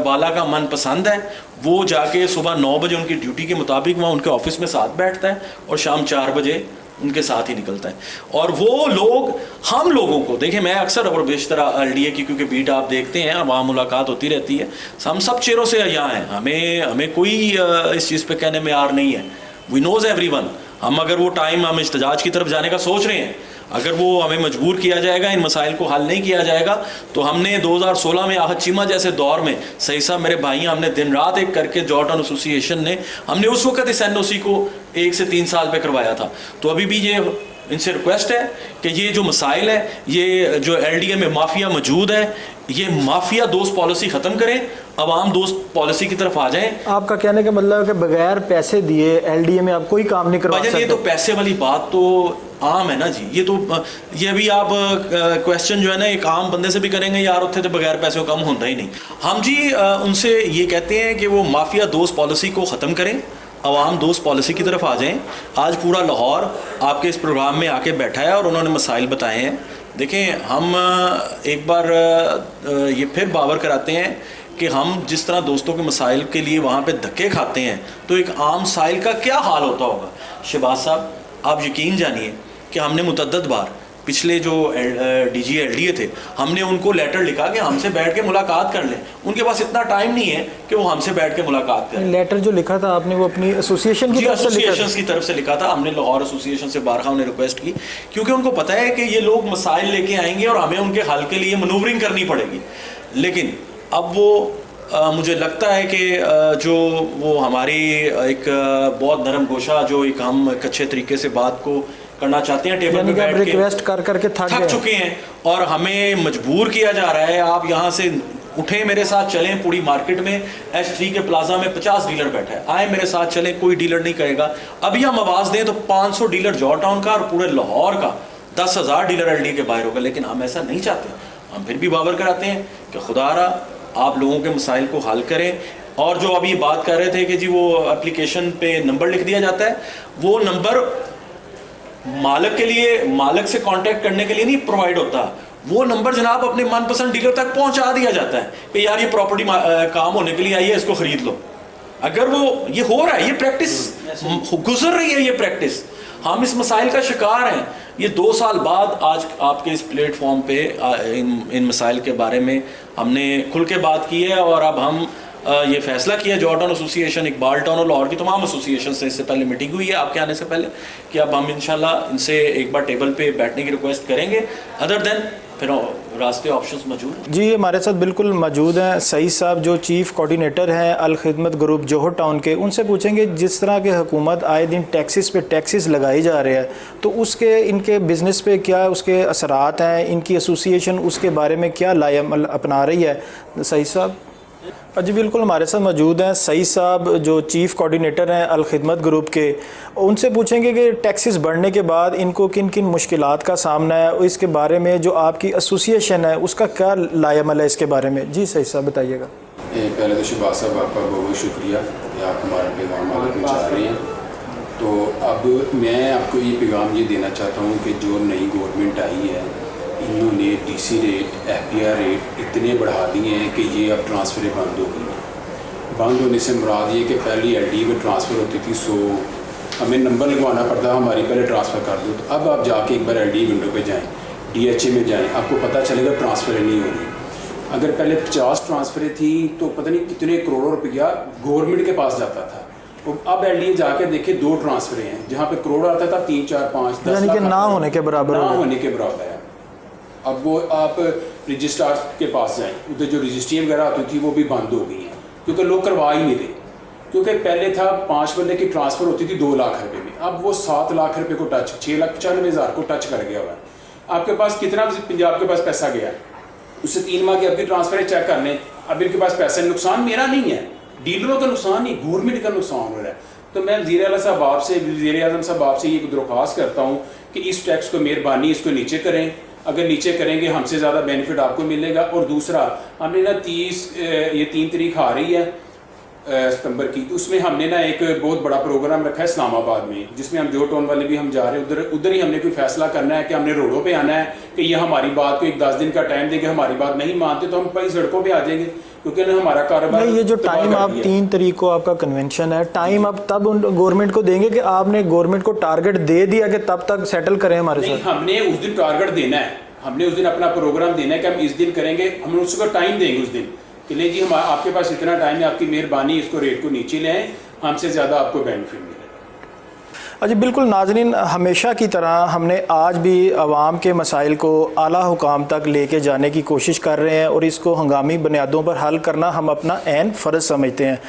بالا کا من پسند ہے وہ جا کے صبح 9 بجے ان کی ڈیوٹی کے مطابق وہاں ان کے آفس میں ساتھ بیٹھتا ہے اور شام 4 بجے ان کے ساتھ ہی نکلتا ہے. اور وہ لوگ ہم لوگوں کو دیکھیں, میں اکثر اور بیشتر LDA کی کیونکہ بیٹ آپ دیکھتے ہیں, وہاں ملاقات ہوتی رہتی ہے, ہم سب چہروں سے یہاں ہیں, ہمیں کوئی اس چیز پہ کہنے میں یار نہیں ہے. وی نوز ایوری ون. ہم اگر وہ ٹائم ہم احتجاج کی طرف جانے کا سوچ رہے ہیں, اگر وہ ہمیں مجبور کیا جائے گا, ان مسائل کو حل نہیں کیا جائے گا, تو ہم نے 2016 میں آہت چیمہ جیسے دور میں صحیح صاحب میرے بھائی, ہم نے دن رات ایک کر کے جارج ٹاؤن ایسوسی ایشن نے ہم نے اس وقت اس NOC کو 1 سے 3 سال پہ کروایا تھا. تو ابھی بھی یہ ان سے ریکویسٹ ہے کہ یہ جو مسائل ہے, یہ جو LDA میں مافیا موجود ہے, یہ مافیا دوست پالیسی ختم کریں, عوام دوست پالیسی کی طرف آ جائیں. آپ کا کہنے کا مطلب ہے کہ بغیر پیسے دیے LDA میں آپ کوئی کام نہیں کروا سکتے؟ یہ تو پیسے والی بات تو عام ہے نا جی, یہ ابھی آپ کویسچن جو ہے نا ایک عام بندے سے بھی کریں گے, یار اتنے تو بغیر پیسے کام ہوتا ہی نہیں. ہم جی ان سے یہ کہتے ہیں کہ وہ مافیا دوست پالیسی کو ختم کریں, عوام دوست پالیسی کی طرف آ جائیں. آج پورا لاہور آپ کے اس پروگرام میں آ کے بیٹھا ہے اور انہوں نے مسائل بتائے ہیں. دیکھیں, ہم ایک بار یہ پھر باور کراتے ہیں کہ ہم جس طرح دوستوں کے مسائل کے لیے وہاں پہ دھکے کھاتے ہیں, تو ایک عام سائل کا کیا حال ہوتا ہوگا. شہباز صاحب, آپ یقین جانیے کہ ہم نے متعدد بار پچھلے جو DG LDA تھے, ہم نے ان کو لیٹر لکھا کہ ہم سے بیٹھ کے ملاقات کر لیں. ان کے پاس اتنا ٹائم نہیں ہے کہ وہ ہم سے بیٹھ کے ملاقات کریں. لیٹر جو لکھا تھا آپ نے وہ اپنی ایسوسیشن کی طرف سے لکھا تھا. ہم نے لاہور ایسوسیشن سے بارہا انہیں ریکویسٹ کی, کیونکہ ان کو پتہ ہے کہ یہ لوگ مسائل لے کے آئیں گے اور ہمیں ان کے حل کے لیے منورنگ کرنی پڑے گی. لیکن اب وہ مجھے لگتا ہے کہ جو وہ ہماری ایک بہت نرم گوشہ جو ایک ہم ایک اچھے طریقے سے بات کو کرنا چاہتے ہیں, ٹیبل پہ بیٹھ کے ریکویسٹ کر کے تھک چکے ہیں اور ہمیں مجبور کیا جا رہا ہے. آپ یہاں سے اٹھیں, میرے ساتھ چلیں, پوری مارکیٹ میں H3 کے پلازا میں 50 ڈیلر بیٹھا ہے, آئیں میرے ساتھ چلیں, کوئی ڈیلر نہیں کرے گا. ابھی ہم آواز دیں تو 500 ڈیلر جارج ٹاؤن کا اور پورے لاہور کا 10,000 ڈیلر LDA کے باہر ہوگا. لیکن ہم ایسا نہیں چاہتے. ہم پھر بھی باور کراتے ہیں کہ خدا را آپ لوگوں کے مسائل کو حل کریں. اور جو ابھی بات کر رہے تھے کہ جی وہ اپلیکیشن پہ نمبر لکھ دیا جاتا ہے, وہ نمبر مالک کے لیے, مالک سے کانٹیکٹ کرنے کے لیے نہیں پرووائڈ ہوتا. وہ نمبر جناب اپنے من پسند ڈیلر تک پہنچا دیا جاتا ہے کہ یار یہ پراپرٹی کام ہونے کے لیے آئی ہے, اس کو خرید لو. اگر وہ یہ ہو رہا ہے, یہ پریکٹس گزر رہی ہے, یہ پریکٹس, ہم اس مسائل کا شکار ہیں. یہ 2 سال بعد آج آپ کے اس پلیٹ فارم پہ ان مسائل کے بارے میں ہم نے کھل کے بات کی ہے, اور اب ہم یہ فیصلہ کیا جارج ٹاؤن ایسوسی ایشن, اقبال ٹاؤن اور لاہور کی تمام ایسوسی ایشن سے اس سے پہلے میٹنگ ہوئی ہے آپ کے آنے سے پہلے, کہ اب ہم انشاءاللہ ان سے ایک بار ٹیبل پہ بیٹھنے کی ریکویسٹ کریں گے. ادر دین پھر راستے آپشنز موجود ہیں. جی ہمارے ساتھ بالکل موجود ہیں سعید صاحب جو چیف کوارڈینیٹر ہیں الخدمت گروپ جوہر ٹاؤن کے. ان سے پوچھیں گے جس طرح کہ حکومت آئے دن ٹیکسز پہ ٹیکسز لگائی جا رہے ہیں, تو اس کے ان کے بزنس پہ کیا اس کے اثرات ہیں, ان کی ایسوسی ایشن اس کے بارے میں کیا لائے عمل اپنا رہی ہے. سعید صاحب جی بالکل ہمارے ساتھ موجود ہیں سعید صاحب جو چیف کوارڈینیٹر ہیں الخدمت گروپ کے. ان سے پوچھیں گے کہ ٹیکسز بڑھنے کے بعد ان کو کن کن مشکلات کا سامنا ہے, اس کے بارے میں جو آپ کی ایسوسی ایشن ہے اس کا کیا لائے عمل ہے اس کے بارے میں. جی سعید صاحب بتائیے گا. پہلے تو شہباز صاحب آپ کا بہت بہت شکریہ کہ آپ ہمارا پیغام آگے پہنچا رہے ہیں. تو اب میں آپ کو یہ پیغام یہ دینا چاہتا ہوں کہ جو نئی گورنمنٹ آئی ہے انہوں نے DC ریٹ FPR ریٹ اتنے بڑھا دیے ہیں کہ یہ اب ٹرانسفریں بند ہو گئی ہیں. بند ہونے سے مراد یہ کہ پہلی LDA میں ٹرانسفر ہوتی تھی, سو ہمیں نمبر لگوانا پڑتا, ہماری پہلے ٹرانسفر کر دو. تو اب آپ جا کے ایک بار LDA ونڈو پہ جائیں, DHA میں جائیں, آپ کو پتہ چلے گا ٹرانسفریں نہیں ہو رہی. اگر پہلے 50 ٹرانسفریں تھیں تو پتہ نہیں کتنے کروڑوں روپیہ گورنمنٹ کے پاس جاتا تھا. اب LDA جا کے دیکھیں 2 ٹرانسفریں ہیں جہاں پہ کروڑ آتا تھا 3 4 5 10 یعنی کہ نہ ہونے کے برابر ہے. اب وہ آپ رجسٹرار کے پاس جائیں, ادھر جو رجسٹریاں وغیرہ ہوتی تھی وہ بھی بند ہو گئی ہیں کیونکہ لوگ کروا ہی نہیں رہے, क्योंकि पहले था 5 बंदे की ट्रांसफ़र होती थी 2 लाख रुपए में, अब वो 7 लाख रुपए को टच, 6,95,000 को टच कर गया हुआ है। आपके पास कितना पंजाब के पास पैसा गया, उससे 3 माह की आपकी ट्रांसफ़र चेक कर लें, अब इनके पास पैसा, नुकसान मेरा नहीं है, डीलरों का नुकसान नहीं, गवर्नमेंट का नुकसान हो रहा है। तो मैं वज़ीर आला साहब आपसे, वज़ीर आज़म साहब आपसे ये दरख्वास्त करता हूँ कि इस टैक्स को मेहरबानी इसको नीचे करें, अगर नीचे करेंगे हमसे ज़्यादा बेनिफिट आपको मिलेगा। और दूसरा, हमने ना 3 तारीख आ रही है सितंबर की, तो उसमें हमने ना एक बहुत बड़ा प्रोग्राम रखा है इस्लामाबाद में, जिसमें हम जो टाउन वाले भी हम जा रहे हैं, उधर ही हमने कोई फैसला करना है कि हमने रोडों पे आना है कि ये हमारी बात को एक 10 दिन का टाइम देंगे, हमारी बात नहीं मानते तो हम भाई सड़कों पे आ जाएंगे, क्योंकि ना हमारा कारोबार। नहीं, ये जो टाइम आप 3 तारीख को आपका कन्वेंशन है, टाइम अब तब गवर्नमेंट को देंगे कि आपने गवर्नमेंट को टारगेट दे दिया कि तब तक सेटल करें हमारे साथ? हमने उस दिन टारगेट देना है, हमने उस दिन अपना प्रोग्राम देना है कि हम इस दिन करेंगे, हम उसको टाइम देंगे उस दिन कि ले जी हम आपके पास इतना टाइम है, आपकी मेहरबानी इसको रेट को नीचे ले आएँ, हमसे ज़्यादा आपको बेनिफिट मिले। जी बिल्कुल नाज़रीन, हमेशा की तरह हमने आज भी आवाम के मसाइल को आला हुकाम तक लेके जाने की कोशिश कर रहे हैं और इसको हंगामी बुनियादों पर हल करना हम अपना ऐन फ़र्ज़ समझते हैं।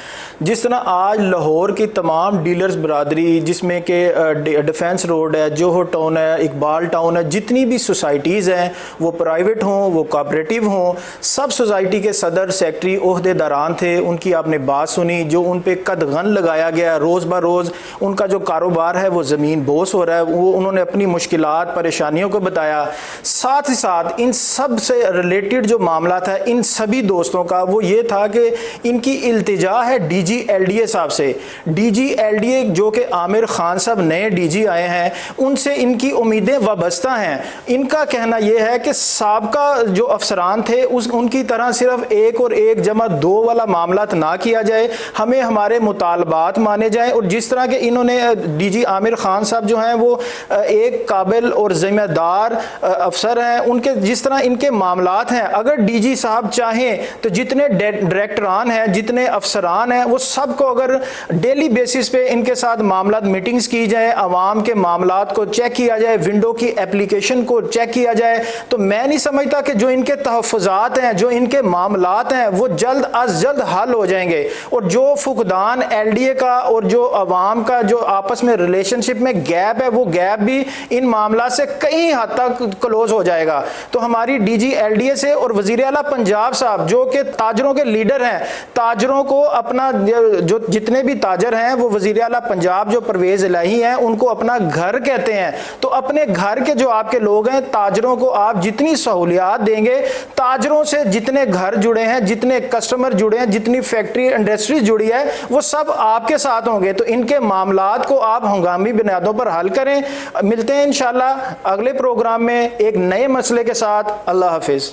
जिस तरह आज लाहौर की तमाम डीलर्स बरादरी, जिसमें कि डिफेंस रोड है, जोहो टाउन है, इकबाल टाउन है, जितनी भी सोसाइटीज़ हैं, वो प्राइवेट हों वो कोऑपरेटिव हों, सब सोसाइटी के सदर सेक्रेटरी ओहदेदारान थे, उनकी आपने बात सुनी, जो उन पर कदगन लगाया गया, रोज़ ब रोज़ उनका जो कारोबार है वो ज़मीन बोस हो रहा है, वो उन्होंने अपनी मुश्किलात परेशानियों को बताया। साथ ही साथ इन सब से रिलेटेड जो मामला था इन सभी दोस्तों का, वो ये था कि इनकी इल्तिजा है डीजी एलडीए साहब से। डीजी एलडीए जो कि आमिर खान साहब नए डीजी आए हैं, उनसे इनकी उम्मीदें वाबस्ता हैं। इनका कहना यह है कि साबका जो अफसरान थे उनकी तरह सिर्फ 1 और 1 जमा 2 वाला मामला ना किया जाए, हमें हमारे मुतालबात माने जाएँ। और जिस तरह के इन्होंने डीजी आमिर खान साहब जो हैं वो एक काबिल और ज़िम्मेदार अफसर हैं, उनके जिस तरह इनके मामलात हैं, अगर डीजी साहब चाहें तो जितने डायरेक्टरान हैं, जितने अफसरान हैं, वो सबको अगर डेली बेसिस पे इनके साथ मामलात मीटिंग्स की जाए, आवाम के मामलात को चेक किया जाए, विंडो की एप्लीकेशन को चेक किया जाए, तो मैं नहीं समझता कि जो इनके तहफ़्फ़ुज़ात हैं, जो इनके मामलात हैं, वो जल्द अज जल्द हल हो जाएंगे। और जो फुकदान एलडीए का और जो आवाम का जो आपस में रिलेशनशिप में गैप है, वो गैप भी इन मामला से कई हद तक क्लोज हो जाएगा। तो हमारी डीजी एलडीए से और वज़ीर आला पंजाब साहब जो कि ताजरों के लीडर हैं, ताजरों को अपना जो जितने भी ताजर हैं, वो वज़ीर आला पंजाब जो परवेज़ इलाही हैं उनको अपना घर कहते हैं। तो अपने घर के जो आपके लोग हैं, ताजरों को आप जितनी सहूलियात देंगे, ताजरों से जितने घर जुड़े हैं, जितने कस्टमर जुड़े हैं, जितनी फैक्ट्री इंडस्ट्रीज जुड़ी है, वो सब आपके साथ होंगे। तो इनके मामलात को आप हंगामी बुनियादों पर हल करें। मिलते हैं इंशाल्लाह अगले प्रोग्राम में एक नए मसले के साथ। अल्लाह हाफिज़।